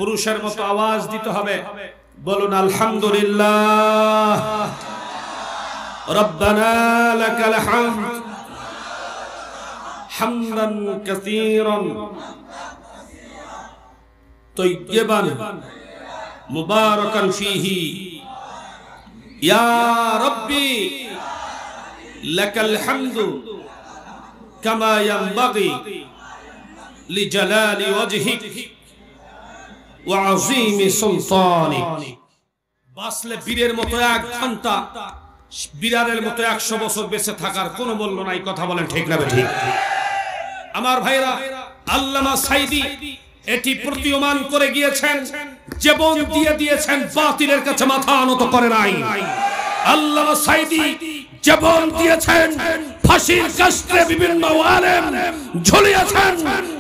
পুরুষের মতো আওয়াজ দিতে হবে। বলুন আলহামদুলিল্লাহ। রব্বানা লাকাল হামদ হামদান কাসীরান তাইয়্যিবান মুবারাকান ফীহি ইয়া রাব্বি লাকাল হামদু কামা ইয়ানবাগি লিজালালি ওয়াজহিক ওয়া আযীমি সুলতানিক। বাঁচলে বীরের মতো 1 ঘন্টা, বিড়ালের মতো 100 বছর বেঁচে থাকার কোনো মূল্য নাই। কথা বলেন ঠিক না ঠিক? আমার ভাইরা, আল্লামা সাঈদী এটি প্রতীয়মান করে গিয়েছেন, জীবন দিয়ে দিয়েছেন, বাতিলের কাছে মাথা নত করে নাই। আল্লামা সাঈদী জীবন দিয়েছেন, ফাঁসির কাস্টে বিভিন্ন আলেম ঝুলিয়েছেন,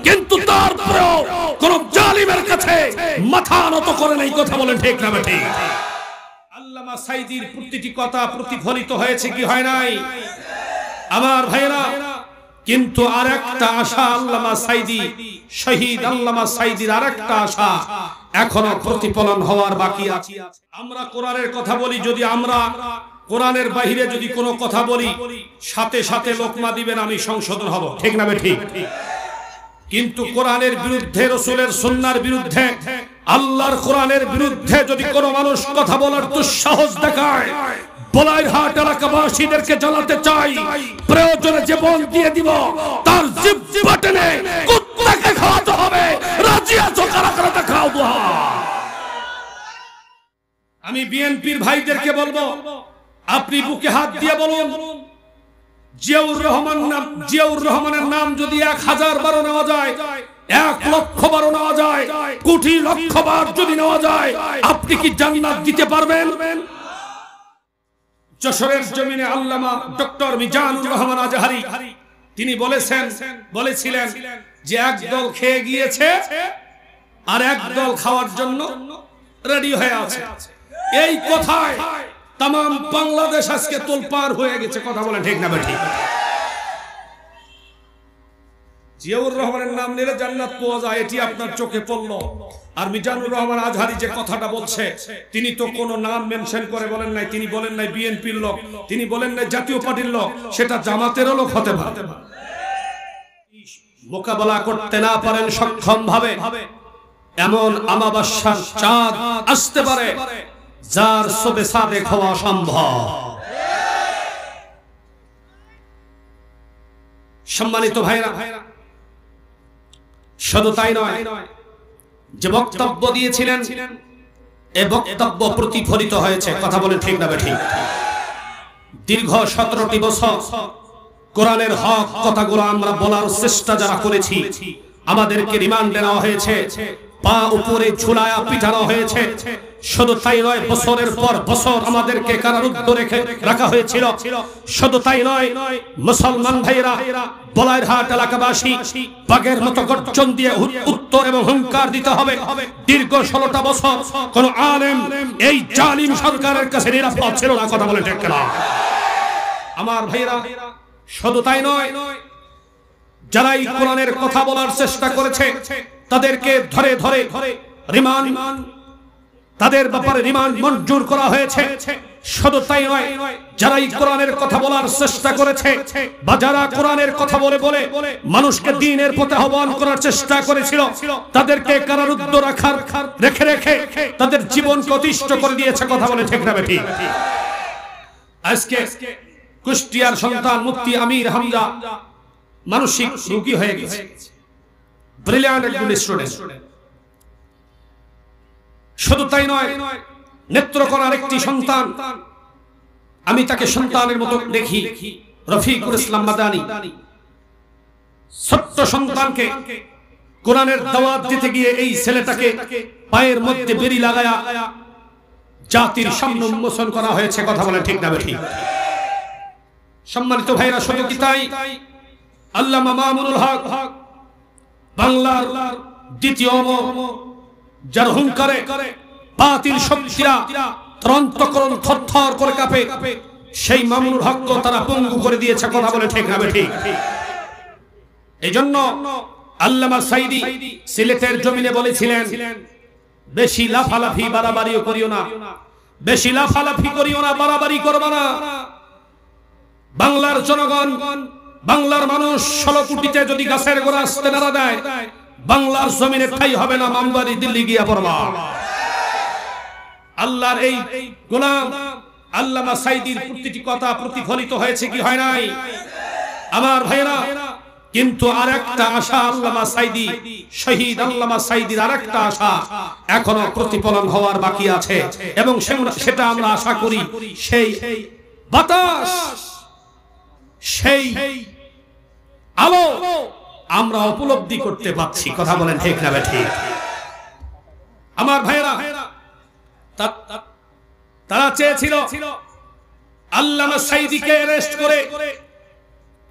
কিন্তু তারপরেও কোন জালিমের কাছে মাথা নত করে নাই। কথা বলেন ঠিক না ঠিক? আল্লামা সাঈদীর প্রতিটি কথা প্রতিফলিত হয়েছে কি হয় নাই? আমার ভাইরা, কিন্তু আরেকটা আশা আল্লামা সাঈদী, শহীদ আল্লামা সাঈদীর আরেকটা আশা এখনো প্রতিফলন হওয়ার বাকি আছে। আমরা কোরআনের কথা বলি, যদি আমরা কোরআনের বাইরে যদি কোনো কথা বলি, সাথে সাথে লোকমা দিবেন আমি সংশোধন হব, ঠিক না ঠিক? কিন্তু কোরআনের বিরুদ্ধে, রাসূলের সুন্নাহর বিরুদ্ধে, আল্লাহর কোরআনের বিরুদ্ধে যদি কোনো মানুষ কথা বলার দুঃসাহস দেখায়, বলাইরহাট এলাকাবাসীদেরকে জানাতে চাই, প্রয়োজনে জীবন দিয়ে দিব, তার জিহ্বা টেনে কুত্তাকে খাওয়াতে হবে। রাজি আছো কারা কারা? দেখাও দুহা। আমি বিএনপির ভাইদেরকে বলবো, আপনি বুকে হাত দিয়ে বলুন, জিয়াউর রহমানের নাম যদি 1000 বার নেওয়া যায়, 1 লক্ষ বার নেওয়া যায়, কোটি লক্ষ বার যদি নেওয়া যায়, আপনি কি জান্নাত দিতে পারবেন? যশোরের জমিনে আল্লামা ডক্টর মিজানুর রহমান আজহারি তিনি বলেছিলেন যে একদল খেয়ে গিয়েছে আর একদল খাওয়ার জন্য রেডি হয়ে আছে। এই কথায় তাম বাংলাদেশ আজকে তোলপাড় হয়ে গেছে। কথা বলেন ঠিক না ঠিক? জিয়াউর রহমানের নাম নিলে জান্নাত পাওয়া যায়, এটি আপনার চোখে পড়লো। আর মিজানুর রহমান আজহারি যে কথাটা বলছে, তিনি তো কোনো নাম মেনশন করে বলেন নাই। তিনি বলেন নাই বিএনপির লোক, তিনি বলেন নাই জাতীয় পার্টির লোক, সেটা জামাতেরও লোক হতে পারে। মোকাবেলা করতে না পারেন সক্ষম ভাবে, এমন আমাবস্যার চাঁদ আসতে পারে যার সবে সাদেক হওয়া সম্ভব। সম্মানিত ভাইরা, শুধু তাই নয়, যে বক্তব্য দিয়েছিলেন এ বক্তব্য প্রতিফলিত হয়েছে। কথা বলে ঠিক না ঠিক? দীর্ঘ 17টি বছর কোরআনের হক কথাগুলো আমরা বলার চেষ্টা যারা করেছি, আমাদেরকে রিমান্ডে নেওয়া হয়েছে, পা উপরে ঝুলায়া পিটানো হয়েছে। শুধু তাই নয়, বছরের পর বছর আমাদেরকে কারারুদ্ধ রাখা হয়েছিল। শুধু তাই নয়, মুসলমান ভাইরা, বলাইরহাট এলাকাবাসী বাঘের মতো গর্জন দিয়ে উত্তর এবং হুঙ্কার দিতে হবে। দীর্ঘ 16টা বছর কোন আলেম এই জালিম সরকারের কাছে নিরাপদ ছিল না। কথা বলে ঠিক না? আমার ভাইরা, শুধু তাই নয়, যারা এই কোরআনের কথা বলার চেষ্টা করেছে তাদেরকে ধরে ধরে রিমান্ড, তাদের ব্যাপারে রিমান্ড মঞ্জুর করা হয়েছে। শুধু তাই নয়, যারা এই কোরআনের কথা বলার চেষ্টা করেছে বা যারা কোরআনের কথা বলে বলে মানুষকে দ্বীনের পথে আহ্বান করার চেষ্টা করেছিল, তাদেরকে কারারুদ্ধ রেখে রেখে তাদের জীবনকে অতিষ্ঠ করে দিয়েছে। কথা বলে ঠিক না ঠিক? আজকে কুষ্টিয়ার সন্তান মুফতি আমির হামজা মানসিক রোগী হয়ে গেছে, ব্রিলিয়ান্ট একজন স্টুডেন্ট। শুধু তাই নয়, নেত্রকোনার একটি সন্তান, আমি তাকে সন্তানের মতো দেখি, রফিকুল ইসলাম মাদানী, ছোট্ট সন্তানকে কোরআনের দাওয়াত দিতে গিয়ে এই ছেলেটাকে পায়ের মধ্যে বেরি লাগায়া জাতির সামনে উন্মোচন করা হয়েছে। কথা বলে ঠিক না ঠিক? সম্মানিত ভাইরা, শুধু কি তাই, আল্লামা মামুনুল হক বাংলার দ্বিতীয় যার হুঙ্কারে বাতিল শক্তিরা ত্রন্তকরণ থরথর করে কাঁপে, সেই মামুনুল হককে তারা পঙ্গু করে দিয়েছে। কথা বলে ঠিক না ঠিক? এই জন্য আল্লামা সাঈদী সিলেটের জমিনে বলেছিলেন বেশি লাফালাফি বাড়াবাড়িও করিও না, বেশি লাফালাফি করিও না, বাড়াবাড়ি করবা না। বাংলার জনগণ, বাংলার মানুষ 16 কোটিতে যদি গাছের গোড়া আসতে নাড়া দেয়, বাংলার জমিনে ঠাই হবে না, মামবাড়ি দিল্লি গিয়া পড়বা। আল্লাহর এই গোলাম আল্লামা সাঈদীর প্রতিটি কথা প্রতিফলিত হয়েছে কি হয় নাই? আমার ভাইরা, কিন্তু আরেকটা আশা আল্লামা সাঈদী, শহীদ আল্লামা সাঈদীর আরেকটা আশা এখনো প্রতিফলন হওয়ার বাকি আছে, এবং সেটা আমরা আশা করি সেই বাতাস, সেই আলো আমরা উপলব্ধি করতে পারছি। কথা বলেন ঠিক না ঠিক? আমার ভাইরা, তারা চেয়েছিল আল্লামা সাঈদীকে অ্যারেস্ট করে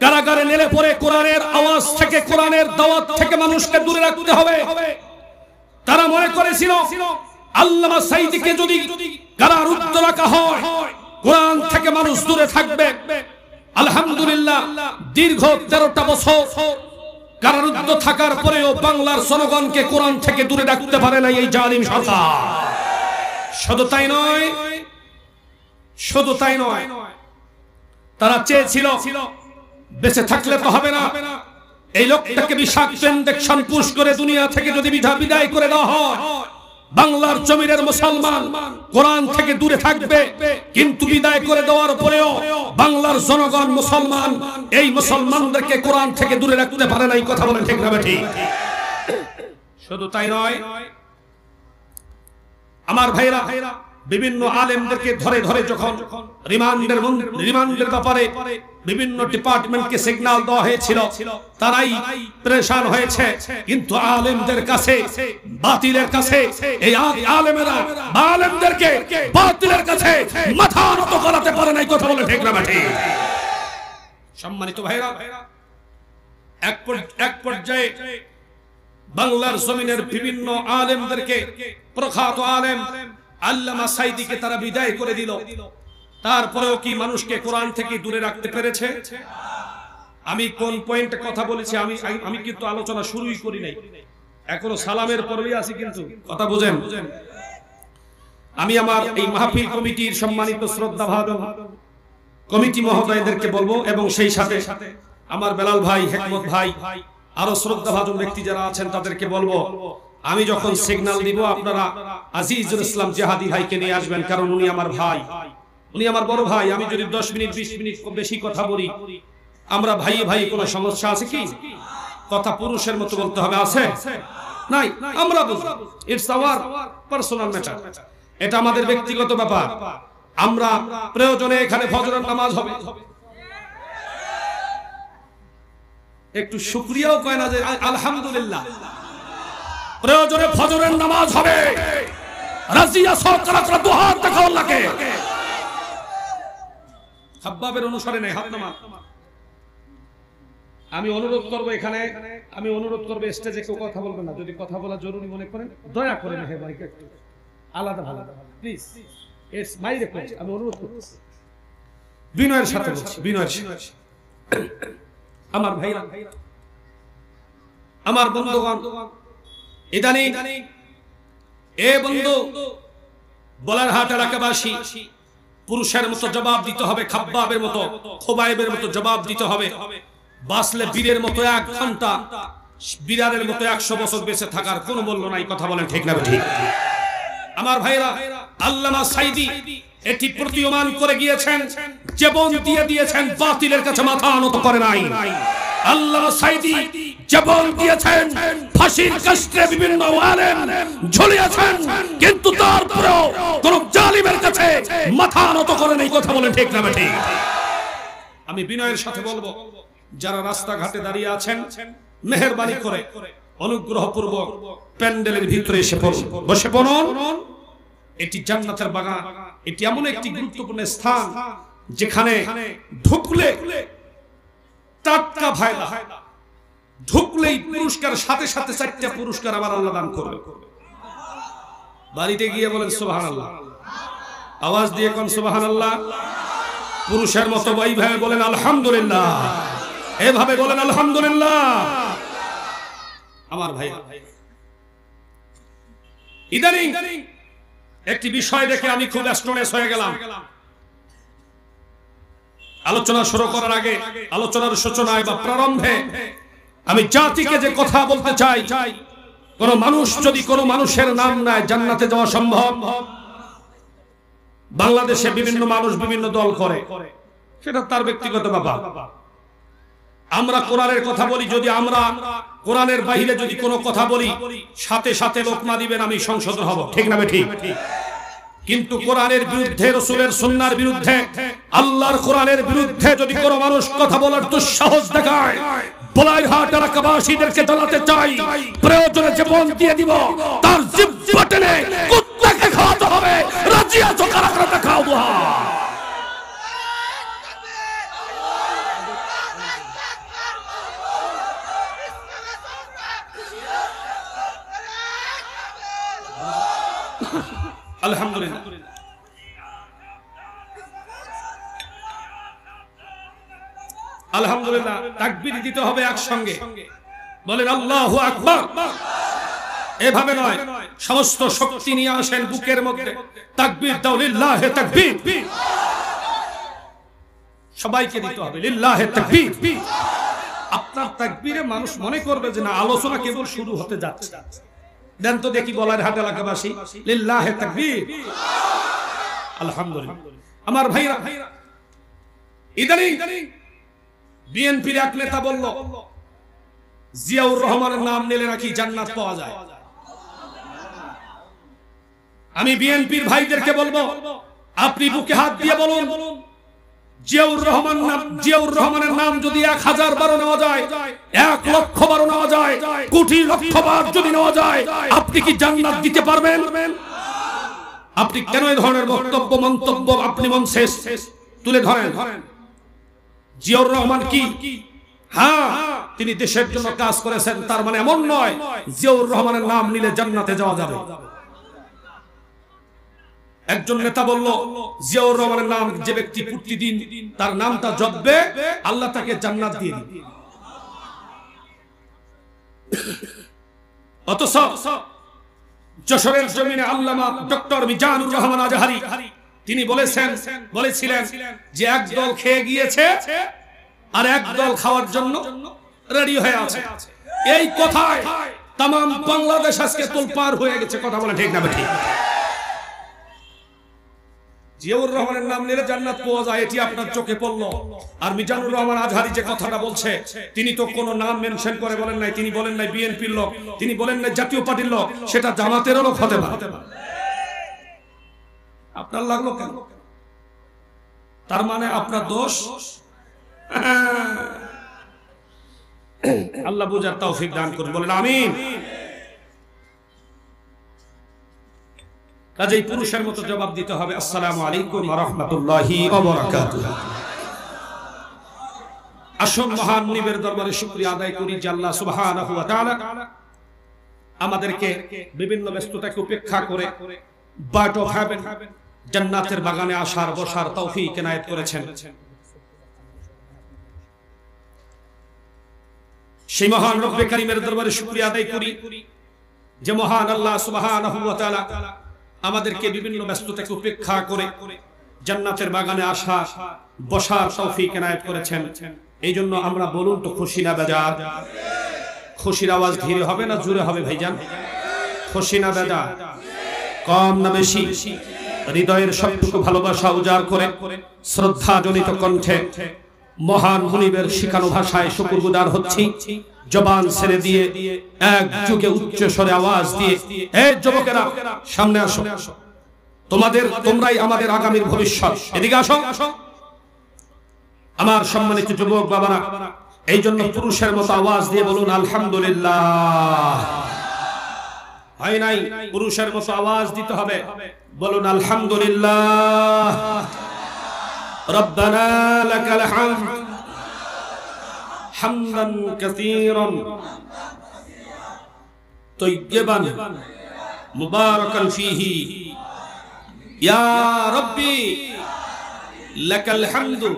কারাগারে নেলে পরে কোরআনের আওয়াজ থেকে, কোরআনের দাওয়াত থেকে মানুষকে দূরে রাখতে হবে। তারা মনে করেছিল আল্লামা সাঈদীকে যদি কারারুদ্ধ রাখা হয়, কোরআন থেকে মানুষ দূরে থাকবে। আলহামদুলিল্লাহ, দীর্ঘ 13টা বছর কারারুদ্ধ থাকার পরেও বাংলার জনগণকে কোরআন থেকে দূরে রাখতে পারে না এই জালিম সরকার। শুধু তাই নয়, শুধু তাই নয়, তারা চেয়েছিল বেঁচে থাকলে তো হবে না, এই লোকটাকে বিষাক্ত ইনজেকশন পুশ করে দুনিয়া থেকে যদি বিদায় করে দেওয়া হয়, বাংলার জমিনের মুসলমান কোরআন থেকে দূরে থাকবে। কিন্তু বিদায় করে দেওয়ার পরেও বাংলার জনগণ মুসলমান, এই মুসলমানদেরকে কোরআন থেকে দূরে রাখতে পারে না। এই কথা বলেন ঠিক না ঠিক? শুধু তাই নয়, আমার ভাইরা, বিভিন্ন আলেমদেরকে ধরে ধরে যখন রিমান্ডের ব্যাপারে বিভিন্ন ডিপার্টমেন্টকে সিগন্যাল দেওয়া হয়েছিল, তারাই পরেশান হয়েছে। কিন্তু আলেমদের কাছে, বাতিলের কাছে, এই আলেমেরা আলেমদেরকে বাতিলের কাছে মাথা নত করাতে পারে না। এই কথা বলে ঠিক না ঠিক? সম্মানিত ভাইরা, এক পর্যায়ে বাংলার জমিনের বিভিন্ন আলেমদেরকে, প্রখ্যাত আলেম আল্লামা সাঈদীকে তারা বিদায় করে দিল। তারপরেও কি মানুষকে কোরআন থেকে দূরে রাখতে পেরেছে? আমি কোন পয়েন্টে কথা বলেছি আমি কিন্তু আলোচনা শুরুই করি নাই, এখনো সালামের পরেই আছি। কিন্তু কথা বুঝেন, আমি আমার এই মাহফিল কমিটির সম্মানিত শ্রদ্ধাভাজন কমিটি মহোদয়দেরকে বলবো, এবং সেই সাথে আমার বেলাল ভাই, হেকমত ভাই, আরো শ্রদ্ধাভাজন ব্যক্তি যারা আছেন তাদেরকে বলবো, আমি যখন সিগন্যাল দিব আপনারা আজিজুল ইসলাম জিহাদি ভাইকে নিয়ে আসবেন, কারণ উনি আমার ভাই, উনি আমার বড় ভাই। আমি যদি 10 মিনিট 20 মিনিট বেশি কথা বলি, আমরা ভাই ভাই কোনো সমস্যা আছে কি? কথা পুরুষের মতো বলতে হবে, আছে নাই? আমরা বুঝি, ইটস আওয়ার পার্সোনাল ম্যাটার, এটা আমাদের ব্যক্তিগত ব্যাপার। আমরা প্রয়োজনে এখানে ফজরের নামাজ হবে, একটু শুকরিয়াও কয় না যে আলহামদুলিল্লাহ, প্রয়োজনে ফজরের নামাজ হবে। রাজিয়া সরকার দুহাত দেখাও আল্লাহকে। খাব্বাবের অনুসারে নেই, হাত নামা। আমি অনুরোধ করব, এখানে আমি অনুরোধ করব স্টেজে কেউ কথা বলবেন না, যদি কথা বলা জরুরি মনে করেন দয়া করে মেহেরবানি একটু আলাদা ভালো প্লিজ, ইটস মাই রিকোয়েস্ট। আমি অনুরোধ করছি, বিনয়ের সাথে বলছি, বিনয়ের সাথে। আমার ভাইরা, আমার বন্ধুগণ, ইদানিং এ বন্ধু বলারহাট এলাকাবাসী পুরুষের মতো জবাব দিতে হবে, খাব্বাবের মতো, খোবাইবের মতো জবাব দিতে হবে। বাঁচলে বীরের মতো 1 ঘন্টা, বিড়ালের মতো 100 বছর বেঁচে থাকার কোনো মূল্য নাই। কথা বলেন ঠিক না ঠিক? আমার ভাইরা, আল্লামা সাঈদী এটি প্রতীয়মান করে গিয়েছেন, জীবন দিয়ে দিয়েছেন, বাতিলের কাছে মাথা নত করে নাই। আল্লামা সাঈদী জীবন দিয়েছেন, ফাঁসির কাস্টে বিভিন্ন আলেম ঝুলিয়েছেন, কিন্তু তারপরেও কোন জালিমের কাছে মাথা নত করে নাই। কথা বলেন ঠিক না ঠিক? আমি বিনয়ের সাথে বলবো, যারা রাস্তাঘাটে দাঁড়িয়ে আছেন, মেহেরবানি করে অনুগ্রহপূর্বক প্যান্ডেলের ভিতরে এসে বসে পড়ুন। এটি জান্নাতের বাগান, এটি এমন একটি গুরুত্বপূর্ণ স্থান যেখানে ঢুকলে টাটকা ভাইলা, ঢুকলেই পুরস্কার, সাথে সাথে 4টা পুরস্কার আবার আল্লাহ দান করবে। বাড়িতে গিয়ে বলেন সুবহানাল্লাহ, আওয়াজ দিয়ে কোন সুবহানাল্লাহ। পুরুষের মতো এইভাবে বলেন আলহামদুলিল্লাহ, এভাবে বলেন আলহামদুলিল্লাহ। আমার ভাই, ইদানিং একটি বিষয় দেখে আমি খুব অ্যাস্ট্রোনেস হয়ে গেলাম। আলোচনা শুরু করার আগে, আলোচনার সূচনায় বা প্রারম্ভে আমি জাতিকে যে কথা বলতে চাই, কোন মানুষ যদি কোন মানুষের নাম নেয় জান্নাতে যাওয়া সম্ভব? বাংলাদেশে বিভিন্ন মানুষ বিভিন্ন দল করে, সেটা তার ব্যক্তিগত ব্যাপার। আমরা কোরআনের কথা বলি, যদি আমরা কোরআনের বাইরে যদি কোনো কথা বলি সাথে সাথে লোকমা দিবেন, আমি সংশোধন হব, ঠিক না ঠিক? কিন্তু কোরআনের বিরুদ্ধে, রাসূলের সুন্নাহর বিরুদ্ধে, আল্লাহর কোরআনের বিরুদ্ধে যদি কোনো মানুষ কথা বলার দুঃসাহস দেখায়, বলাইরহাট এলাকাবাসীদেরকে জানাতে চাই, প্রয়োজনে জীবন দিয়ে দিব, তার জিহ্বা টেনে কুত্তাকে খাওয়াতে হবে। রাজি আছো কারা কারা দেখাও দুহা। আলহামদুলিল্লাহ, আলহামদুলিল্লাহ। তাকবীর দিতে হবে একসঙ্গে, বলেন আল্লাহু আকবার। এভাবে নয়, সমস্ত শক্তি নিয়ে আসেন বুকের মধ্যে, তাকবীর দাও, লিল্লাহে তাকবীর। সবাইকে দিতে হবে লিল্লাহে তাকবীর। আপনার তাকবীরে মানুষ মনে করবে যে না, আলোচনা কেবল শুরু হতে যাচ্ছে। দেন তো দেখি বলাইরহাট এলাকাবাসী, লিল্লাহে তাকবীর। আলহামদুলিল্লাহ। আমার ভাইরা, ইদানিং বিএনপির এক নেতা বলল জিয়াউর রহমানের নাম নিলে নাকি জান্নাত পাওয়া যায়। আমি বিএনপির ভাইদেরকে বলবো, আপনি বুকে হাত দিয়ে বলুন, জিয়াউর রহমানের নাম যদি 1000 বার নেওয়া যায়, 1 লক্ষ বার নেওয়া যায়, কোটি লক্ষ বার যদি নেওয়া যায়, আপনি কি জান্নাত দিতে পারবেন? আপনি কেন এই ধরনের বক্তব্য, মন্তব্য আপনি মঞ্চে তুলে ধরেন? জিয়াউর রহমান কি? হ্যাঁ, তিনি দেশের জন্য কাজ করেছেন, তার মানে এমন নয় জিয়াউর রহমানের নাম নিলে জান্নাতে যাওয়া যাবে। একজন নেতা বলল জিয়াউর রহমানের নাম যে ব্যক্তি প্রতিদিন তার নামটা জপবে, আল্লাহ তাকে জান্নাত দিয়ে দিবে। অথচ যশোরের জমিনে আল্লামা ডক্টর মিজানুর রহমান আজহারি তিনি বলেছিলেন যে এক দল খেয়ে গিয়েছে আর এক দল খাওয়ার জন্য রেডি হয়ে আছে। এই কথায় তাম বাংলাদেশ আজকে তোলপাড় হয়ে গেছে। কথা বলে ঠিক না ঠিক? জিয়াউর রহমানের নাম নিলে জান্নাত পাওয়া যায়, এটি আপনার চোখে পড়লো। আর মিজানুর রহমান আজহারি যে কথাটা বলছে, তিনি তো কোনো নাম মেনশন করে বলেন নাই। তিনি বলেন নাই বিএনপির লোক, তিনি বলেন নাই জাতীয় পার্টির লোক, সেটা জামাতেরও লোক হতে পারে। আপনার লাগলো কেন? তার মানে আপনার দোষ। আল্লাহ বুঝার তৌফিক দান করুন, বলেন আমিন। কাজেই পুরুষের মতো জবাব দিতে হবে, আসসালামু আলাইকুম ওয়া রাহমাতুল্লাহি ওয়া বারাকাতুহু। আসুন মহান মুনিবের দরবারে শুকরিয়া আদায় করি যে আল্লাহ সুবহানাহু ওয়া তাআলা আমাদেরকে বিভিন্ন ব্যস্ততাকে উপেক্ষা করে বার্ট অফ হেভেন, জান্নাতের বাগানে আসার বসার তৌফিক এনায়েত করেছেন। সেই মহান রব্বে কারীমের দরবারে শুকরিয়া আদায় করি যে মহান আল্লাহ সুবহানাহু ওয়া তাআলা আমাদেরকে বিভিন্ন ব্যস্ততাকে উপেক্ষা করে জান্নাতের বাগানে আসা বসার তৌফিক এনায়েত করেছেন। এই জন্য আমরা বলুন তো খুশি না বেজার? খুশির আওয়াজ ধীরে হবে না জোরে হবে ভাইজান? খুশি না বেজার? কম না বেশি? হৃদয়ের সবটুকু ভালোবাসা উজাড় করে শ্রদ্ধা জনিত কণ্ঠে মহান মুনিবের শিখানো ভাষায় শুকরগুজার হচ্ছি। জবান ছেড়ে দিয়ে এক যুগে উচ্চ স্বরে আওয়াজ দিয়ে, এই যুবকেরা সামনে আসো, তোমরাই আমাদের আগামীর ভবিষ্যৎ, এদিকে আসো। আমার সম্মানিত যুবক বাবারা, এই জন্য পুরুষের মতো আওয়াজ দিয়ে বলুন আলহামদুলিল্লাহ। হয় নাই, পুরুষের মতো আওয়াজ দিতে হবে, বলুন আলহামদুলিল্লাহ। রব্বানা লাকাল হামদ হামদান কাসীরান তাইয়্যিবান মুবারাকান ফীহি ইয়া রাব্বি লাকাল হামদু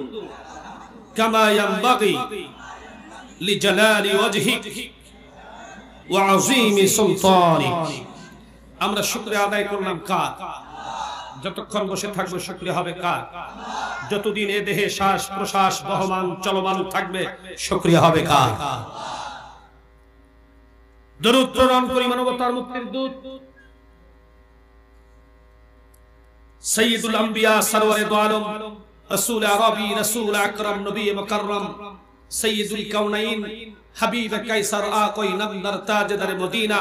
কামা ইয়ানবাগি লিজালালি ওয়াজহিক ওয়া আযীমি সুলতানিক। আমরা শুকরিয়া আদায় করলাম কার? যতক্ষণ বসে থাকবো শুকরিয়া হবে কার? যতদিন এ দেহে শ্বাস প্রশ্বাস বহমান চলমান থাকবে শুকরিয়া হবে কার? দরুদ প্রেরণ করি মানবতার মুক্তির দূত সৈয়দুল আম্বিয়া সরওয়ারে দো আলম রাসূল আরবি রাসূল আকরাম নবী মুকাররম সৈয়দুল কাউনাইন হাবিব কায়সার আকোই নবদার তাজদার মদিনা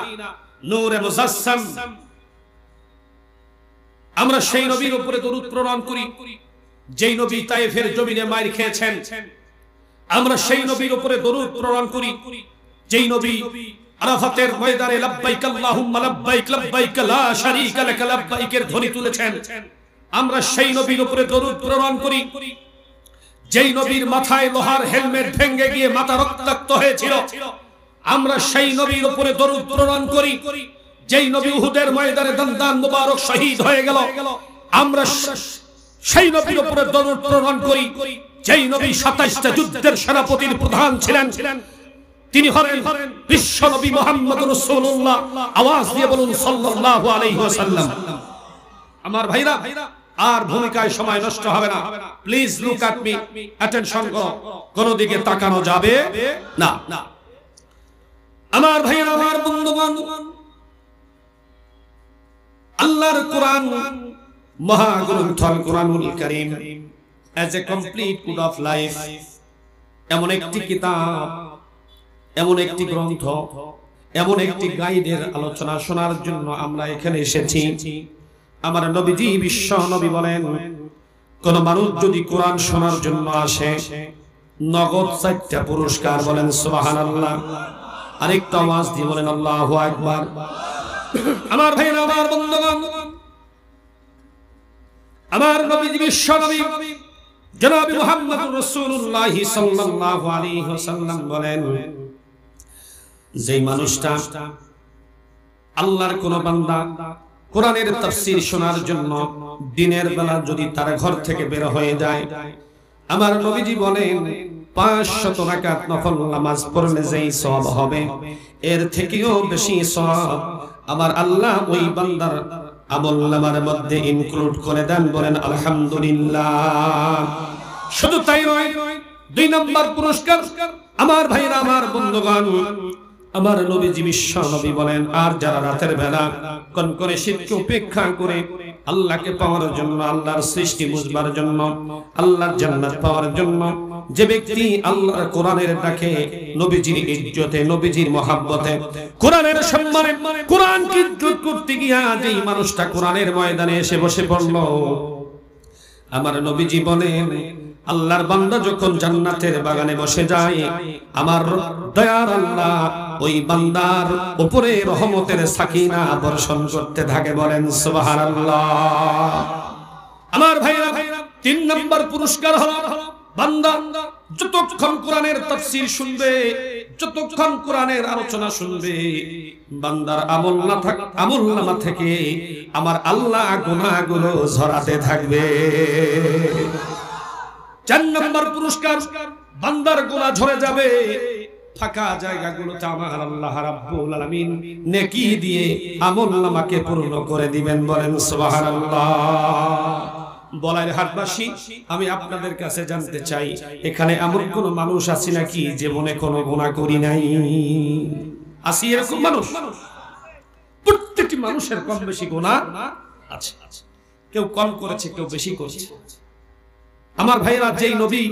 নূরে মুজাসসাম। আমরা সেই নবীর উপরে দরুদ প্রেরণ করি যেই নবী তায়েফের জমিনে মার খেয়েছেন। আমরা সেই নবীর উপরে দরুদ প্রেরণ করি যেই নবী আরাফাতের ময়দানে লাব্বাইক আল্লাহুম্মা লাব্বাইক লাব্বাইক লা শারীকা লাক লাব্বাইকের ধ্বনি তুলেছেন। আমরা সেই নবীর উপরে দরুদ প্রেরণ করি যেই নবীর মাথায় লোহার হেলমেট ভেঙে গিয়ে মাথা রক্তাক্ত হয়েছিল। আমরা সেই নবীর উপরে দরুদ প্রেরণ করি যেই নবী উহুদের ময়দানে দন্দান মুবারক শহীদ হয়ে গেল। আমরা সেই নবীর উপরে দরুদ প্রেরণ করি যেই নবী 27টা যুদ্ধের সেনাপতির প্রধান ছিলেন। তিনি হলেন বিশ্ব নবী মুহাম্মদ রাসূলুল্লাহ। আওয়াজ দিয়ে বলুন সাল্লাল্লাহু আলাইহি ওয়াসাল্লাম। আমার ভাইরা, আর ভূমিকায় সময় নষ্ট হবে না। Please look at me, attention করো, কোন দিকে তাকানো যাবে না। আমার ভাইরা, আমার বন্ধুগণ, আল্লাহর কোরআন মহাগ্রন্থ আল কোরআনুল কারীম as a complete code of life, এমন একটি কিতাব, এমন একটি গ্রন্থ, এমন একটি গাইডের আলোচনা শোনার জন্য আমরা এখানে এসেছি। আমার নবীজি বিশ্ব নবী বলেন, কোন মানুষ যদি কোরআন শোনার জন্য আসে নগদ 4টা পুরস্কার। বলেন সুবহানাল্লাহ। আরেকটা আওয়াজ দিয়ে বলেন আল্লাহু আকবার। আমার ভাইরা, আমার বন্ধুগণ, আমার নবীজি বিশ্ব নবী জনাব মুহাম্মদুর রাসূলুল্লাহ সাল্লাল্লাহু আলাইহি ওয়াসাল্লাম বলেন, যেই মানুষটা আল্লাহর কোন বান্দা কোরআনের তাফসীর শোনার জন্য দিনের বেলা যদি তার ঘর থেকে বের হয়ে যায়, আমার নবীজি বলেন 500 রাকাত নফল নামাজ পড়লে যেই সওয়াব হবে এর থেকেও বেশি সওয়াব আমার আল্লাহ ওই বান্দার আমলনামার মধ্যে ইনক্লুড করে দেন। বলেন আলহামদুলিল্লাহ। শুধু তাই নয়, 2 নম্বর পুরস্কার আমার ভাইরা, আমার বন্ধুগণ, আমার নবীজি বিশ্ব নবী বলেন, আর যারা রাতের বেলা কনকনে শীতকে উপেক্ষা করে আল্লাহকে পাওয়ার জন্য, আল্লাহর সৃষ্টি বুঝবার জন্য, আল্লাহর জান্নাত পাওয়ার জন্য যে ব্যক্তি আল্লাহর কোরআনের ডাকে, নবীজির ইজ্জতে, নবীজির মহব্বতে, কোরআনের সম্মানে, কোরআনকে ইজ্জত করতে গিয়া যেই মানুষটা কোরআনের ময়দানে এসে বসে পড়ল, আমার নবীজি বলেন, আল্লাহর বান্দা যখন জান্নাতের বাগানে বসে যায়, আমার দয়ার আল্লাহ ওই বান্দার উপরে রহমতের সাকিনা বর্ষণ করতে থাকে। বলেন সুবহানাল্লাহ। আমার ভাইরা, 3 নম্বর পুরস্কার হলো বান্দা যতক্ষণ কোরআনের তাফসীর শুনবে, যতক্ষণ কোরআনের আলোচনা শুনবে, বান্দার আমলনামা থেকে আমার আল্লাহ গুনাহগুলো ঝরাতে থাকবে। 4 নম্বর পুরস্কার, বান্দার গুনাহ ঝরে যাবে, ফাঁকা জায়গাগুলোতে আমার আল্লাহ রাব্বুল আলামিন নেকি দিয়ে আমলনামাকে পূর্ণ করে দিবেন। বলেন সুবহানাল্লাহ। বলাইর হাটবাসী, আমি আপনাদের কাছে জানতে চাই, এখানে এমন কোন মানুষ আছে নাকি জীবনে কোনো গুনাহ করি নাই? আছে এরকম মানুষ? প্রত্যেকটি মানুষের কম বেশি গুনাহ আছে। কেউ কম করেছে, কেউ বেশি করেছে। আমার ভাইরা, যেই নবী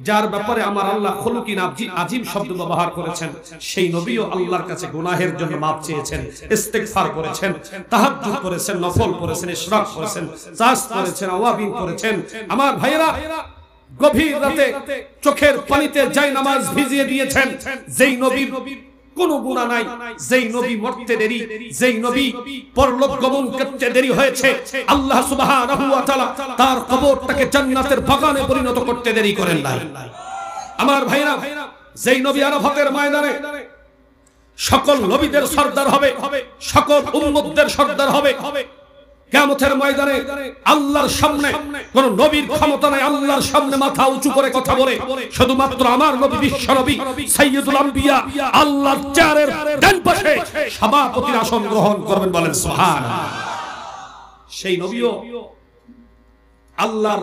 যার ব্যাপারে আমার আল্লাহ খুলুকিন আজিম শব্দ ব্যবহার করেছেন, সেই নবীও আল্লাহর কাছে গুনাহের জন্য মাফ চেয়েছেন, ইস্তিগফার করেছেন, তাহাজ্জুদ করেছেন, নফল করেছেন, ইশরাক করেছেন, চাষ করেছেন, আওয়াবিন করেছেন। আমার ভাইরা, গভীর রাতে চোখের পানিতে যায় নামাজ ভিজিয়ে দিয়েছেন। যেই নবীর কোন গুনাহ নাই, যেই নবী মরতে দেরি, যেই নবী পরলোক গমন করতে দেরি হয়েছে, আল্লাহ সুবহানাহু ওয়া তাআলা তার কবরটাকে জান্নাতের বাগানে পরিণত করতে দেরি করেন নাই। আমার ভাইরা, যেই নবী আরাফাতের ময়দানে সকল নবীদের সর্দার হবে, সকল উম্মতদের সর্দার হবে, কিয়ামতের ময়দানে আল্লাহর সামনে কোন নবীর ক্ষমতা নাই আল্লাহর সামনে মাথা উঁচু করে কথা বলে, শুধুমাত্র আমার নবী বিশ্ব নবী সাইয়্যিদুল আম্বিয়া আল্লাহর চেয়ারের ডান পাশে সভাপতির আসন গ্রহণ করবেন, বলেন সুবহানাল্লাহ। সেই নবীও আল্লাহর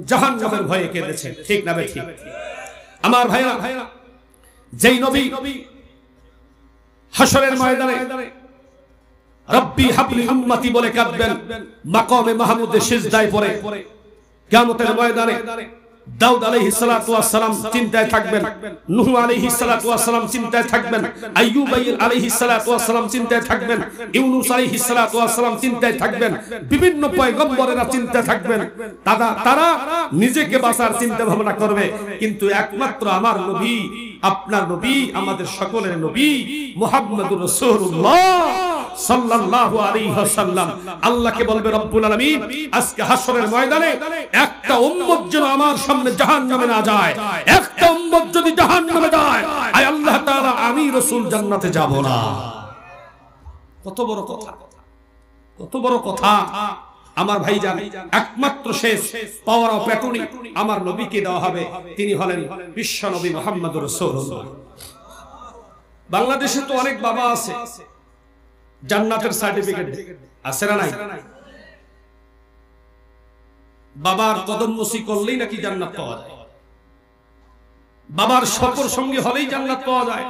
জাহান্নামের ভয়ে কেঁদেছেন, ঠিক না বেঠিক? আমার ভাইরা, যেই নবী হাসরের ময়দানে রব্বি হাবলি উম্মতি বলে কাঁদবেন, মাকামে মাহমুদে সিজদায় পড়ে কিয়ামতের ময়দানে দাউদ আলাইহিস সালাতু ওয়াস সালাম চিন্তায় থাকবেন, নূহ আলাইহিস সালাতু ওয়াস সালাম চিন্তায় থাকবেন, আইয়ুব আলাইহিস সালাতু ওয়াস সালাম চিন্তায় থাকবেন, ইউনূস আলাইহিস সালাতু ওয়াস সালাম চিন্তায় থাকবেন, বিভিন্ন পয়গম্বরেরা চিন্তায় থাকবেন। তারা নিজেকে বাঁচার চিন্তা ভাবনা করবে, কিন্তু একমাত্র আমার নবী, আপনার নবী, আমাদের সকলের নবী মুহাম্মদুর রাসূলুল্লাহ সাল্লাল্লাহু আলাইহি ওয়াসাল্লাম আল্লাহকে বলবে রব্বুল আলামিন, আজকে হাসরের ময়দানে একটা উম্মত যেন আমার সামনে জাহান্নামে না যায়, একটা উম্মত যদি জাহান্নামে যায়, আয় আল্লাহ তাআলা আমি রাসূল জান্নাতে যাব না। কত বড় কথা, কত বড় কথা আমার ভাই জানে। একমাত্র শেষ পাওয়ার অফ অ্যাটর্নি আমার নবীকে দেওয়া হবে, তিনি হলেন বিশ্ব নবী মুহাম্মদুর রাসূলুল্লাহ। বাংলাদেশে তো অনেক বাবা আছে, জান্নাতের সার্টিফিকেট আছে না নাই? বাবার কদমমসি করলেই নাকি জান্নাত পাওয়া যায়, বাবার সফর সঙ্গী হলেই জান্নাত পাওয়া যায়।